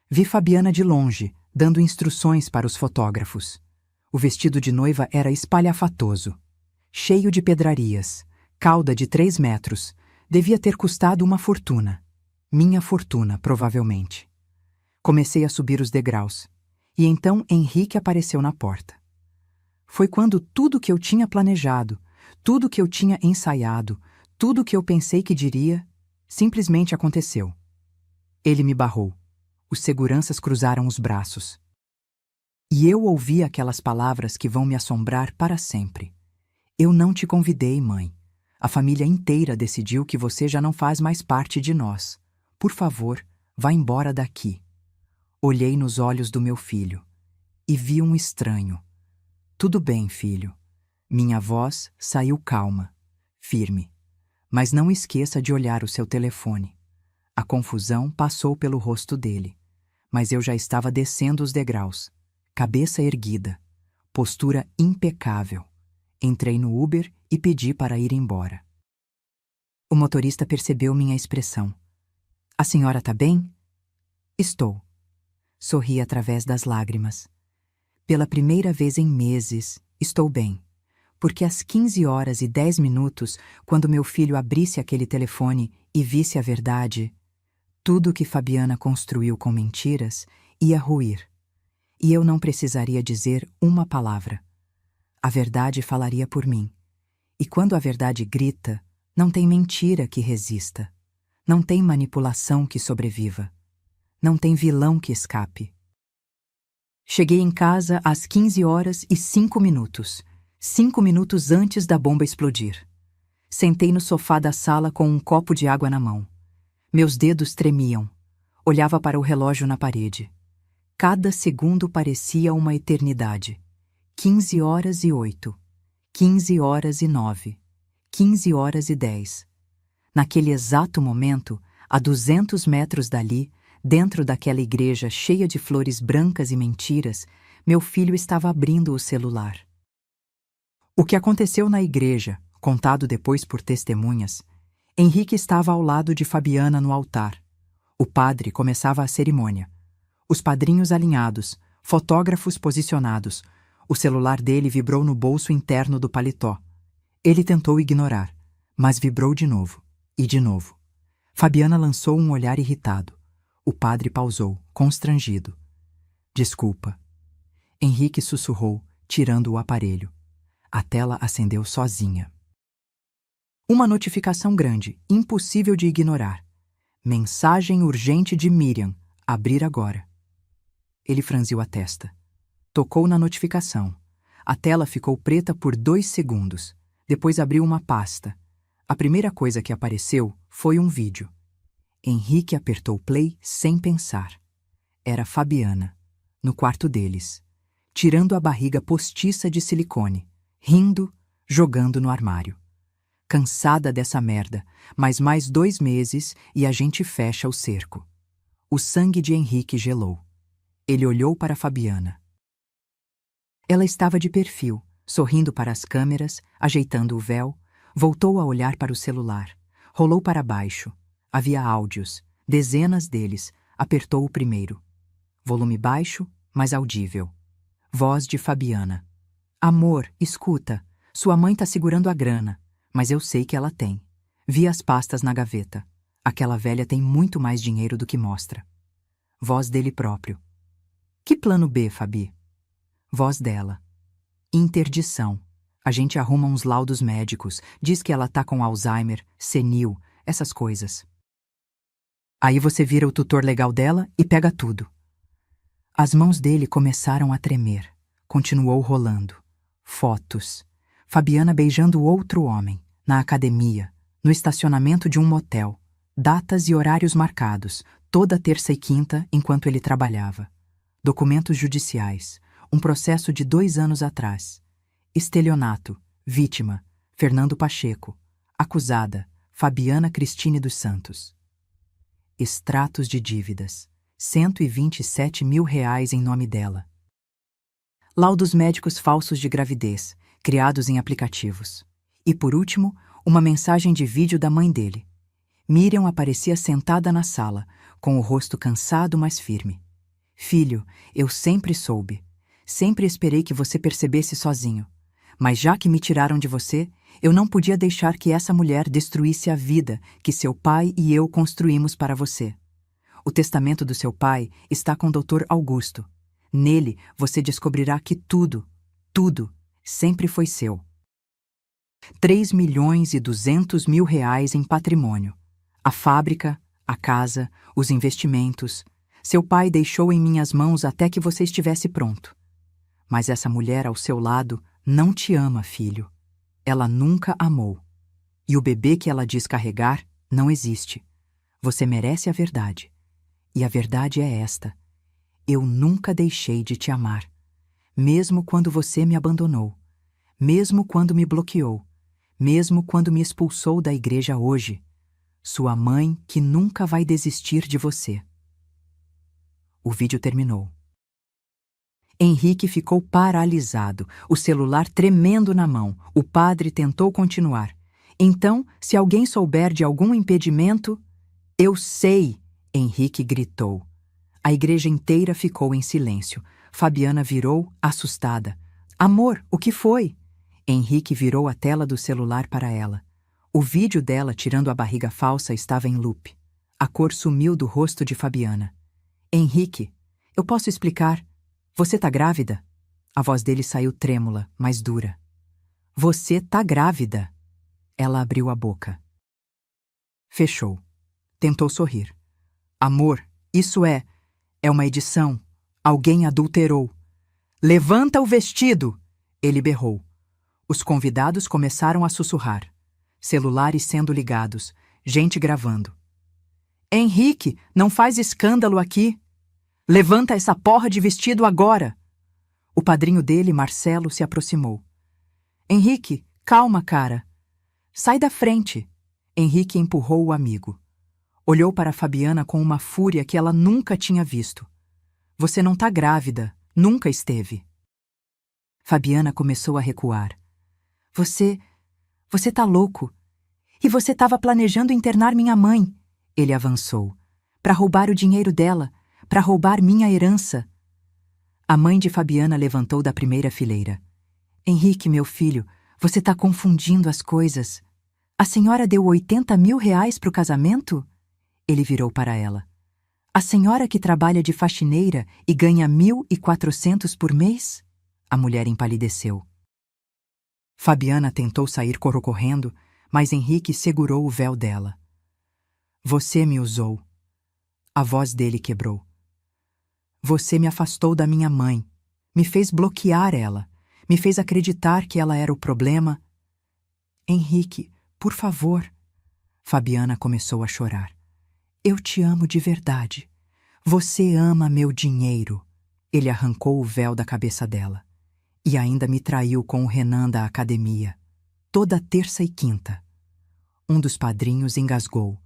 Vi Fabiana de longe, dando instruções para os fotógrafos. O vestido de noiva era espalhafatoso. Cheio de pedrarias. Cauda de 3 metros. Devia ter custado uma fortuna. Minha fortuna, provavelmente. Comecei a subir os degraus. E então Henrique apareceu na porta. Foi quando tudo que eu tinha planejado, tudo que eu tinha ensaiado, tudo que eu pensei que diria, simplesmente aconteceu. Ele me barrou. Os seguranças cruzaram os braços. E eu ouvi aquelas palavras que vão me assombrar para sempre. Eu não te convidei, mãe. A família inteira decidiu que você já não faz mais parte de nós. Por favor, vá embora daqui. Olhei nos olhos do meu filho e vi um estranho. Tudo bem, filho. Minha voz saiu calma, firme. Mas não esqueça de olhar o seu telefone. A confusão passou pelo rosto dele. Mas eu já estava descendo os degraus. Cabeça erguida. Postura impecável. Entrei no Uber e pedi para ir embora. O motorista percebeu minha expressão. A senhora tá bem? Estou. Sorri através das lágrimas. Pela primeira vez em meses, estou bem. Porque às 15h10, quando meu filho abrisse aquele telefone e visse a verdade, tudo que Fabiana construiu com mentiras ia ruir. E eu não precisaria dizer uma palavra. A verdade falaria por mim. E quando a verdade grita, não tem mentira que resista. Não tem manipulação que sobreviva. Não tem vilão que escape. Cheguei em casa às 15h05, 5 minutos antes da bomba explodir. Sentei no sofá da sala com um copo de água na mão. Meus dedos tremiam. Olhava para o relógio na parede. Cada segundo parecia uma eternidade. 15h08, 15h09, 15h10. Naquele exato momento, a 200 metros dali, dentro daquela igreja cheia de flores brancas e mentiras, meu filho estava abrindo o celular. O que aconteceu na igreja, contado depois por testemunhas, Henrique estava ao lado de Fabiana no altar. O padre começava a cerimônia. Os padrinhos alinhados, fotógrafos posicionados. O celular dele vibrou no bolso interno do paletó. Ele tentou ignorar, mas vibrou de novo, e de novo. Fabiana lançou um olhar irritado. O padre pausou, constrangido. Desculpa. Henrique sussurrou, tirando o aparelho. A tela acendeu sozinha. Uma notificação grande, impossível de ignorar. Mensagem urgente de Miriam. Abrir agora. Ele franziu a testa. Tocou na notificação. A tela ficou preta por 2 segundos. Depois abriu uma pasta. A primeira coisa que apareceu foi um vídeo. Henrique apertou play sem pensar. Era Fabiana, no quarto deles, tirando a barriga postiça de silicone, rindo, jogando no armário. Cansada dessa merda, mas mais 2 meses e a gente fecha o cerco. O sangue de Henrique gelou. Ele olhou para Fabiana. Ela estava de perfil, sorrindo para as câmeras, ajeitando o véu, voltou a olhar para o celular, rolou para baixo. Havia áudios, dezenas deles, apertou o primeiro. Volume baixo, mas audível. Voz de Fabiana. Amor, escuta, sua mãe tá segurando a grana, mas eu sei que ela tem. Vi as pastas na gaveta. Aquela velha tem muito mais dinheiro do que mostra. Voz dele próprio. Que plano B, Fabi? Voz dela. Interdição. A gente arruma uns laudos médicos, diz que ela tá com Alzheimer, senil, essas coisas. Aí você vira o tutor legal dela e pega tudo. As mãos dele começaram a tremer. Continuou rolando. Fotos. Fabiana beijando outro homem, na academia, no estacionamento de um motel. Datas e horários marcados, toda terça e quinta enquanto ele trabalhava. Documentos judiciais. Um processo de 2 anos atrás. Estelionato. Vítima. Fernando Pacheco. Acusada. Fabiana Cristine dos Santos. Extratos de dívidas. R$ 127 mil em nome dela. Laudos médicos falsos de gravidez, criados em aplicativos. E, por último, uma mensagem de vídeo da mãe dele. Miriam aparecia sentada na sala, com o rosto cansado, mas firme. Filho, eu sempre soube. Sempre esperei que você percebesse sozinho. Mas já que me tiraram de você, eu não podia deixar que essa mulher destruísse a vida que seu pai e eu construímos para você. O testamento do seu pai está com o Dr. Augusto. Nele você descobrirá que tudo, sempre foi seu. R$ 3.200.000 em patrimônio. A fábrica, a casa, os investimentos. Seu pai deixou em minhas mãos até que você estivesse pronto. Mas essa mulher ao seu lado não te ama, filho. Ela nunca amou. E o bebê que ela diz carregar não existe. Você merece a verdade. E a verdade é esta. Eu nunca deixei de te amar. Mesmo quando você me abandonou. Mesmo quando me bloqueou. Mesmo quando me expulsou da igreja hoje. Sua mãe que nunca vai desistir de você. O vídeo terminou. Henrique ficou paralisado, o celular tremendo na mão. O padre tentou continuar. Então, se alguém souber de algum impedimento... Eu sei! Henrique gritou. A igreja inteira ficou em silêncio. Fabiana virou, assustada. Amor, o que foi? Henrique virou a tela do celular para ela. O vídeo dela tirando a barriga falsa estava em loop. A cor sumiu do rosto de Fabiana. Henrique, eu posso explicar? Você tá grávida? A voz dele saiu trêmula, mas dura. Você tá grávida. Ela abriu a boca. Fechou. Tentou sorrir. Amor, isso é uma edição. Alguém adulterou. Levanta o vestido! Ele berrou. Os convidados começaram a sussurrar. Celulares sendo ligados. Gente gravando. Henrique, não faz escândalo aqui. Levanta essa porra de vestido agora! O padrinho dele, Marcelo, se aproximou. Henrique, calma, cara. Sai da frente. Henrique empurrou o amigo. Olhou para Fabiana com uma fúria que ela nunca tinha visto. Você não tá grávida. Nunca esteve. Fabiana começou a recuar. Você tá louco. E você estava planejando internar minha mãe. Ele avançou. Para roubar o dinheiro dela. Para roubar minha herança. A mãe de Fabiana levantou da primeira fileira. Henrique, meu filho, você tá confundindo as coisas. A senhora deu R$ 80 mil para o casamento? Ele virou para ela. A senhora que trabalha de faxineira e ganha 1.400 por mês? A mulher empalideceu. Fabiana tentou sair correndo, mas Henrique segurou o véu dela. Você me usou. A voz dele quebrou. Você me afastou da minha mãe, me fez bloquear ela, me fez acreditar que ela era o problema. Henrique, por favor. Fabiana começou a chorar. Eu te amo de verdade. Você ama meu dinheiro. Ele arrancou o véu da cabeça dela. E ainda me traiu com o Renan da academia. Toda terça e quinta. Um dos padrinhos engasgou.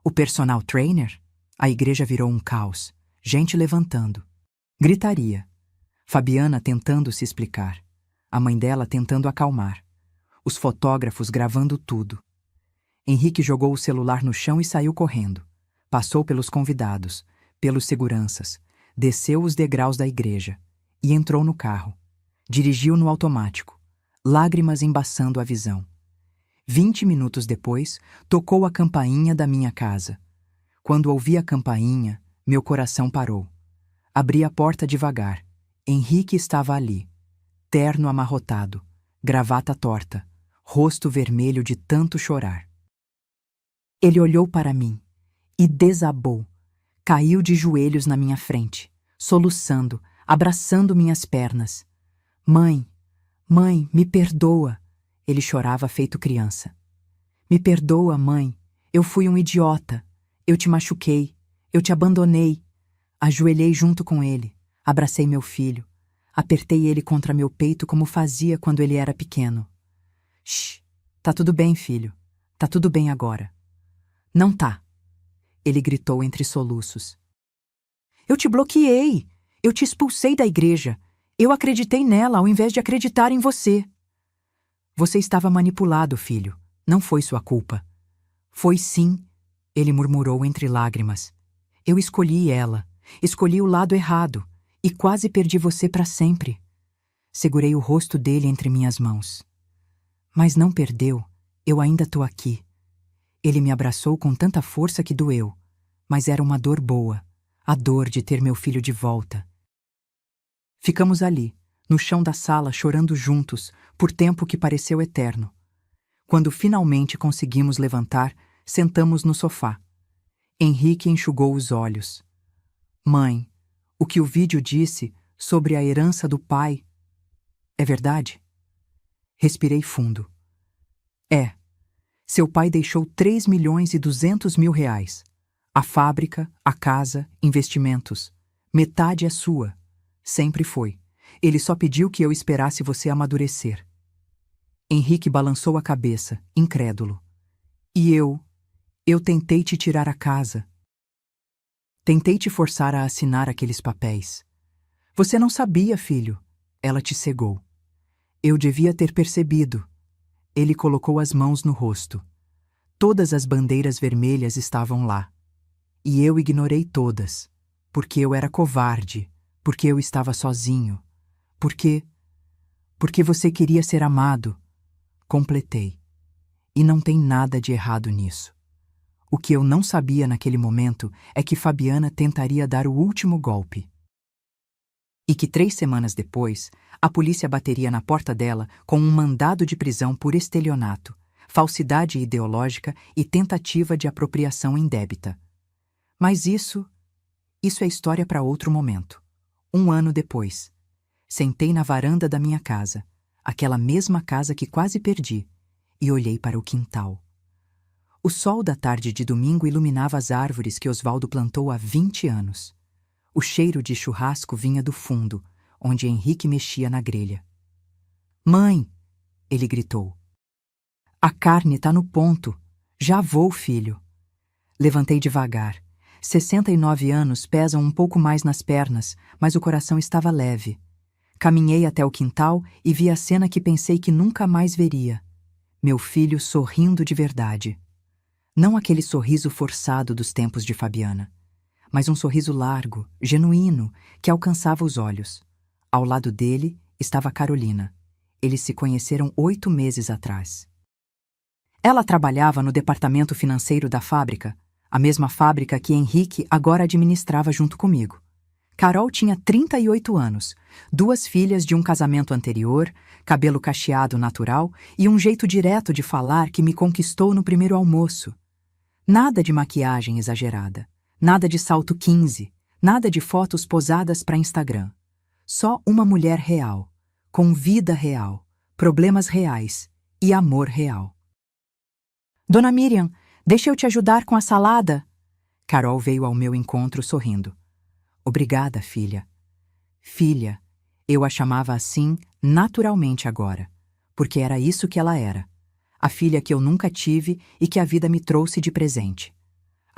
O personal trainer? A igreja virou um caos. Gente levantando. Gritaria. Fabiana tentando se explicar. A mãe dela tentando acalmar. Os fotógrafos gravando tudo. Henrique jogou o celular no chão e saiu correndo. Passou pelos convidados, pelos seguranças, desceu os degraus da igreja e entrou no carro. Dirigiu no automático, lágrimas embaçando a visão. 20 minutos depois, tocou a campainha da minha casa. Quando ouvi a campainha, meu coração parou. Abri a porta devagar. Henrique estava ali, terno amarrotado, gravata torta, rosto vermelho de tanto chorar. Ele olhou para mim e desabou. Caiu de joelhos na minha frente, soluçando, abraçando minhas pernas. Mãe, mãe, me perdoa. Ele chorava feito criança. Me perdoa, mãe. Eu fui um idiota. Eu te machuquei. Eu te abandonei. Ajoelhei junto com ele. Abracei meu filho. Apertei ele contra meu peito como fazia quando ele era pequeno. Shh, tá tudo bem, filho. Tá tudo bem agora. Não tá. Ele gritou entre soluços. Eu te bloqueei. Eu te expulsei da igreja. Eu acreditei nela ao invés de acreditar em você. Você estava manipulado, filho. Não foi sua culpa. Foi sim, ele murmurou entre lágrimas. Eu escolhi ela. Escolhi o lado errado. E quase perdi você para sempre. Segurei o rosto dele entre minhas mãos. Mas não perdeu. Eu ainda tô aqui. Ele me abraçou com tanta força que doeu. Mas era uma dor boa. A dor de ter meu filho de volta. Ficamos ali, no chão da sala, chorando juntos, por tempo que pareceu eterno. Quando finalmente conseguimos levantar, sentamos no sofá. Henrique enxugou os olhos. Mãe, o que o vídeo disse sobre a herança do pai é verdade? Respirei fundo. É. Seu pai deixou 3.200.000 reais. A fábrica, a casa, investimentos. Metade é sua. Sempre foi. Ele só pediu que eu esperasse você amadurecer. Henrique balançou a cabeça, incrédulo. E eu tentei te tirar a casa. Tentei te forçar a assinar aqueles papéis. Você não sabia, filho. Ela te cegou. Eu devia ter percebido. Ele colocou as mãos no rosto. Todas as bandeiras vermelhas estavam lá. E eu ignorei todas. Porque eu era covarde. Porque eu estava sozinho. Porque você queria ser amado. Completei. E não tem nada de errado nisso. O que eu não sabia naquele momento é que Fabiana tentaria dar o último golpe. E que 3 semanas depois, a polícia bateria na porta dela com um mandado de prisão por estelionato, falsidade ideológica e tentativa de apropriação indébita. Mas isso é história para outro momento. 1 ano depois, sentei na varanda da minha casa, aquela mesma casa que quase perdi, e olhei para o quintal. O sol da tarde de domingo iluminava as árvores que Osvaldo plantou há 20 anos. O cheiro de churrasco vinha do fundo, onde Henrique mexia na grelha. Mãe! Ele gritou. A carne tá no ponto. Já vou, filho. Levantei devagar. 69 anos pesam um pouco mais nas pernas, mas o coração estava leve. Caminhei até o quintal e vi a cena que pensei que nunca mais veria. Meu filho sorrindo de verdade. Não aquele sorriso forçado dos tempos de Fabiana, mas um sorriso largo, genuíno, que alcançava os olhos. Ao lado dele estava Carolina. Eles se conheceram 8 meses atrás. Ela trabalhava no departamento financeiro da fábrica, a mesma fábrica que Henrique agora administrava junto comigo. Carol tinha 38 anos, 2 filhas de um casamento anterior, cabelo cacheado natural e um jeito direto de falar que me conquistou no primeiro almoço. Nada de maquiagem exagerada, nada de salto 15, nada de fotos posadas para Instagram. Só uma mulher real, com vida real, problemas reais e amor real. Dona Miriam, deixa eu te ajudar com a salada? Carol veio ao meu encontro sorrindo. Obrigada, filha. Filha, eu a chamava assim naturalmente agora, porque era isso que ela era. A filha que eu nunca tive e que a vida me trouxe de presente.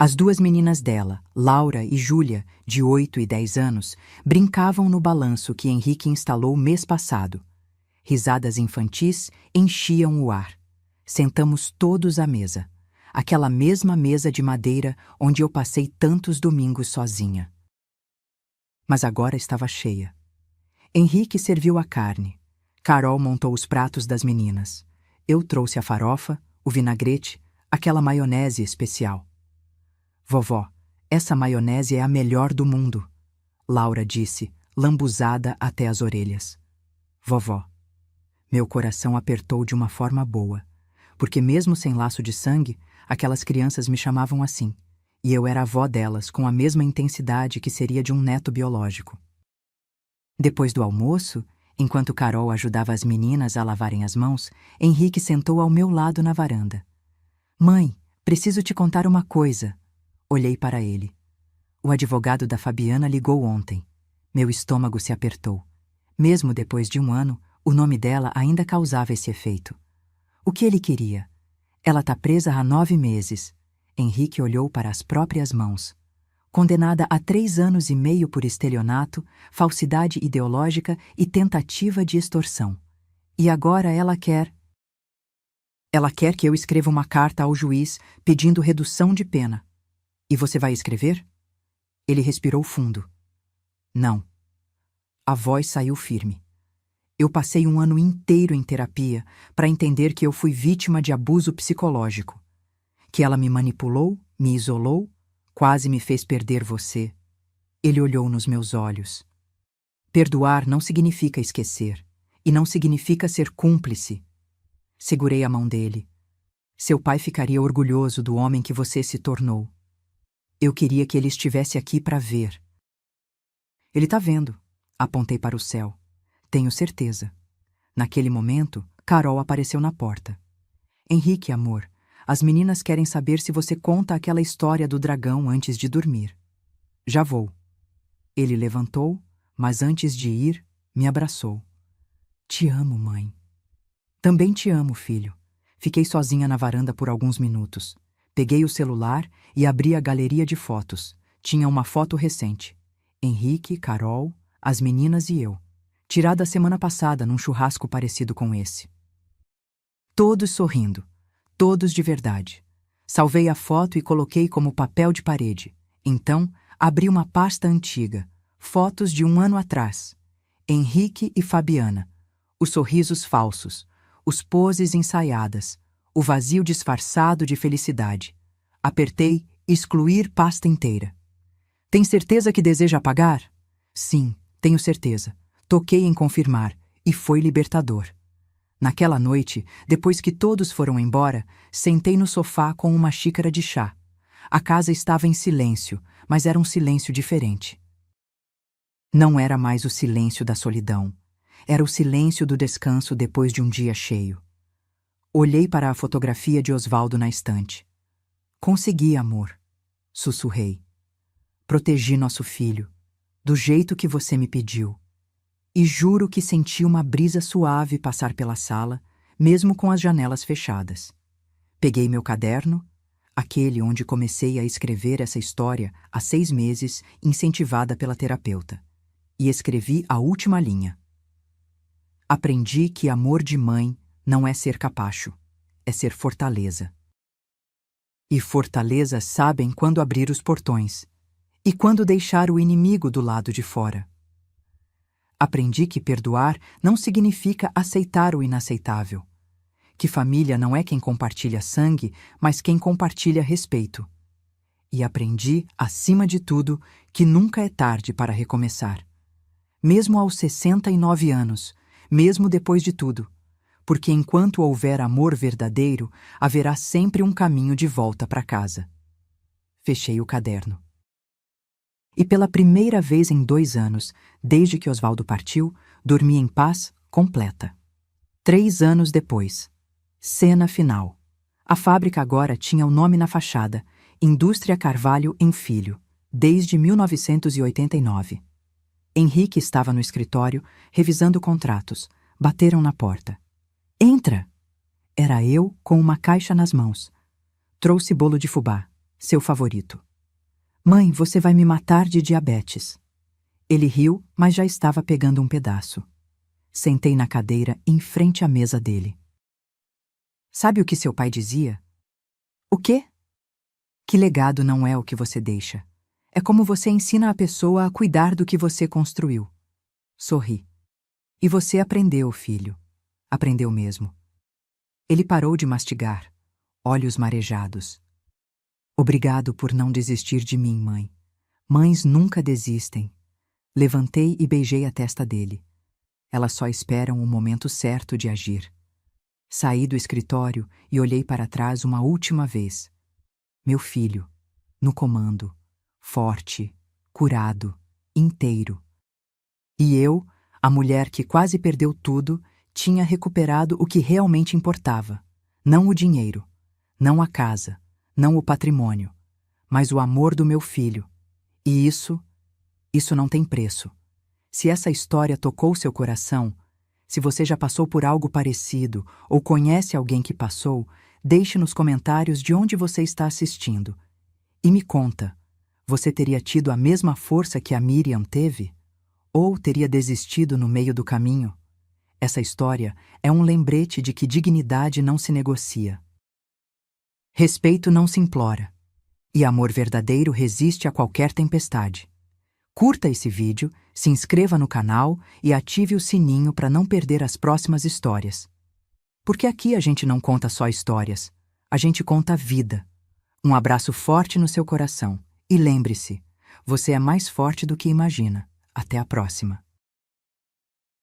As duas meninas dela, Laura e Júlia, de 8 e 10 anos, brincavam no balanço que Henrique instalou mês passado. Risadas infantis enchiam o ar. Sentamos todos à mesa. Aquela mesma mesa de madeira onde eu passei tantos domingos sozinha. Mas agora estava cheia. Henrique serviu a carne. Carol montou os pratos das meninas. Eu trouxe a farofa, o vinagrete, aquela maionese especial. Vovó, essa maionese é a melhor do mundo, Laura disse, lambuzada até as orelhas. Vovó. Meu coração apertou de uma forma boa, porque mesmo sem laço de sangue, aquelas crianças me chamavam assim, e eu era avó delas com a mesma intensidade que seria de um neto biológico. Depois do almoço, enquanto Carol ajudava as meninas a lavarem as mãos, Henrique sentou ao meu lado na varanda. Mãe, preciso te contar uma coisa. Olhei para ele. O advogado da Fabiana ligou ontem. Meu estômago se apertou. Mesmo depois de 1 ano, o nome dela ainda causava esse efeito. O que ele queria? Ela está presa há 9 meses. Henrique olhou para as próprias mãos. Condenada a 3 anos e meio por estelionato, falsidade ideológica e tentativa de extorsão. E agora ela quer... Ela quer que eu escreva uma carta ao juiz pedindo redução de pena. E você vai escrever? Ele respirou fundo. Não. A voz saiu firme. Eu passei 1 ano inteiro em terapia para entender que eu fui vítima de abuso psicológico. Que ela me manipulou, me isolou, quase me fez perder você. Ele olhou nos meus olhos. Perdoar não significa esquecer, e não significa ser cúmplice. Segurei a mão dele. Seu pai ficaria orgulhoso do homem que você se tornou. Eu queria que ele estivesse aqui para ver. Ele está vendo. Apontei para o céu. Tenho certeza. Naquele momento, Carol apareceu na porta. Henrique, amor, as meninas querem saber se você conta aquela história do dragão antes de dormir. Já vou. Ele levantou, mas antes de ir, me abraçou. Te amo, mãe. Também te amo, filho. Fiquei sozinha na varanda por alguns minutos. Peguei o celular e abri a galeria de fotos. Tinha uma foto recente. Henrique, Carol, as meninas e eu. Tirada a semana passada num churrasco parecido com esse. Todos sorrindo. Todos de verdade. Salvei a foto e coloquei como papel de parede. Então, abri uma pasta antiga. Fotos de 1 ano atrás. Henrique e Fabiana. Os sorrisos falsos. Os poses ensaiadas. O vazio disfarçado de felicidade. Apertei excluir pasta inteira. Tem certeza que deseja apagar? Sim, tenho certeza. Toquei em confirmar, e foi libertador. Naquela noite, depois que todos foram embora, sentei no sofá com uma xícara de chá. A casa estava em silêncio, mas era um silêncio diferente. Não era mais o silêncio da solidão. Era o silêncio do descanso depois de um dia cheio. Olhei para a fotografia de Osvaldo na estante. Consegui, amor, sussurrei. Protegi nosso filho, do jeito que você me pediu. E juro que senti uma brisa suave passar pela sala, mesmo com as janelas fechadas. Peguei meu caderno, aquele onde comecei a escrever essa história há 6 meses, incentivada pela terapeuta, e escrevi a última linha. Aprendi que amor de mãe não é ser capacho, é ser fortaleza. E fortalezas sabem quando abrir os portões, e quando deixar o inimigo do lado de fora. Aprendi que perdoar não significa aceitar o inaceitável. Que família não é quem compartilha sangue, mas quem compartilha respeito. E aprendi, acima de tudo, que nunca é tarde para recomeçar. Mesmo aos 69 anos, mesmo depois de tudo. Porque enquanto houver amor verdadeiro, haverá sempre um caminho de volta para casa. Fechei o caderno. E pela primeira vez em 2 anos, desde que Osvaldo partiu, dormi em paz completa. 3 anos depois. Cena final. A fábrica agora tinha o nome na fachada, Indústria Carvalho em Filho, desde 1989. Henrique estava no escritório, revisando contratos. Bateram na porta. Entra! Era eu com uma caixa nas mãos. Trouxe bolo de fubá. Seu favorito. Mãe, você vai me matar de diabetes. Ele riu, mas já estava pegando um pedaço. Sentei na cadeira em frente à mesa dele. Sabe o que seu pai dizia? O quê? Que legado não é o que você deixa. É como você ensina a pessoa a cuidar do que você construiu. Sorri. E você aprendeu, filho. Aprendeu mesmo. Ele parou de mastigar, olhos marejados. Obrigado por não desistir de mim, mãe. Mães nunca desistem. Levantei e beijei a testa dele. Elas só esperam o momento certo de agir. Saí do escritório e olhei para trás uma última vez. Meu filho, no comando, forte, curado, inteiro. E eu, a mulher que quase perdeu tudo, tinha recuperado o que realmente importava. Não o dinheiro, não a casa, não o patrimônio, mas o amor do meu filho. E isso não tem preço. Se essa história tocou seu coração, se você já passou por algo parecido ou conhece alguém que passou, deixe nos comentários de onde você está assistindo. E me conta, você teria tido a mesma força que a Miriam teve? Ou teria desistido no meio do caminho? Essa história é um lembrete de que dignidade não se negocia. Respeito não se implora. E amor verdadeiro resiste a qualquer tempestade. Curta esse vídeo, se inscreva no canal e ative o sininho para não perder as próximas histórias. Porque aqui a gente não conta só histórias, a gente conta a vida. Um abraço forte no seu coração. E lembre-se, você é mais forte do que imagina. Até a próxima.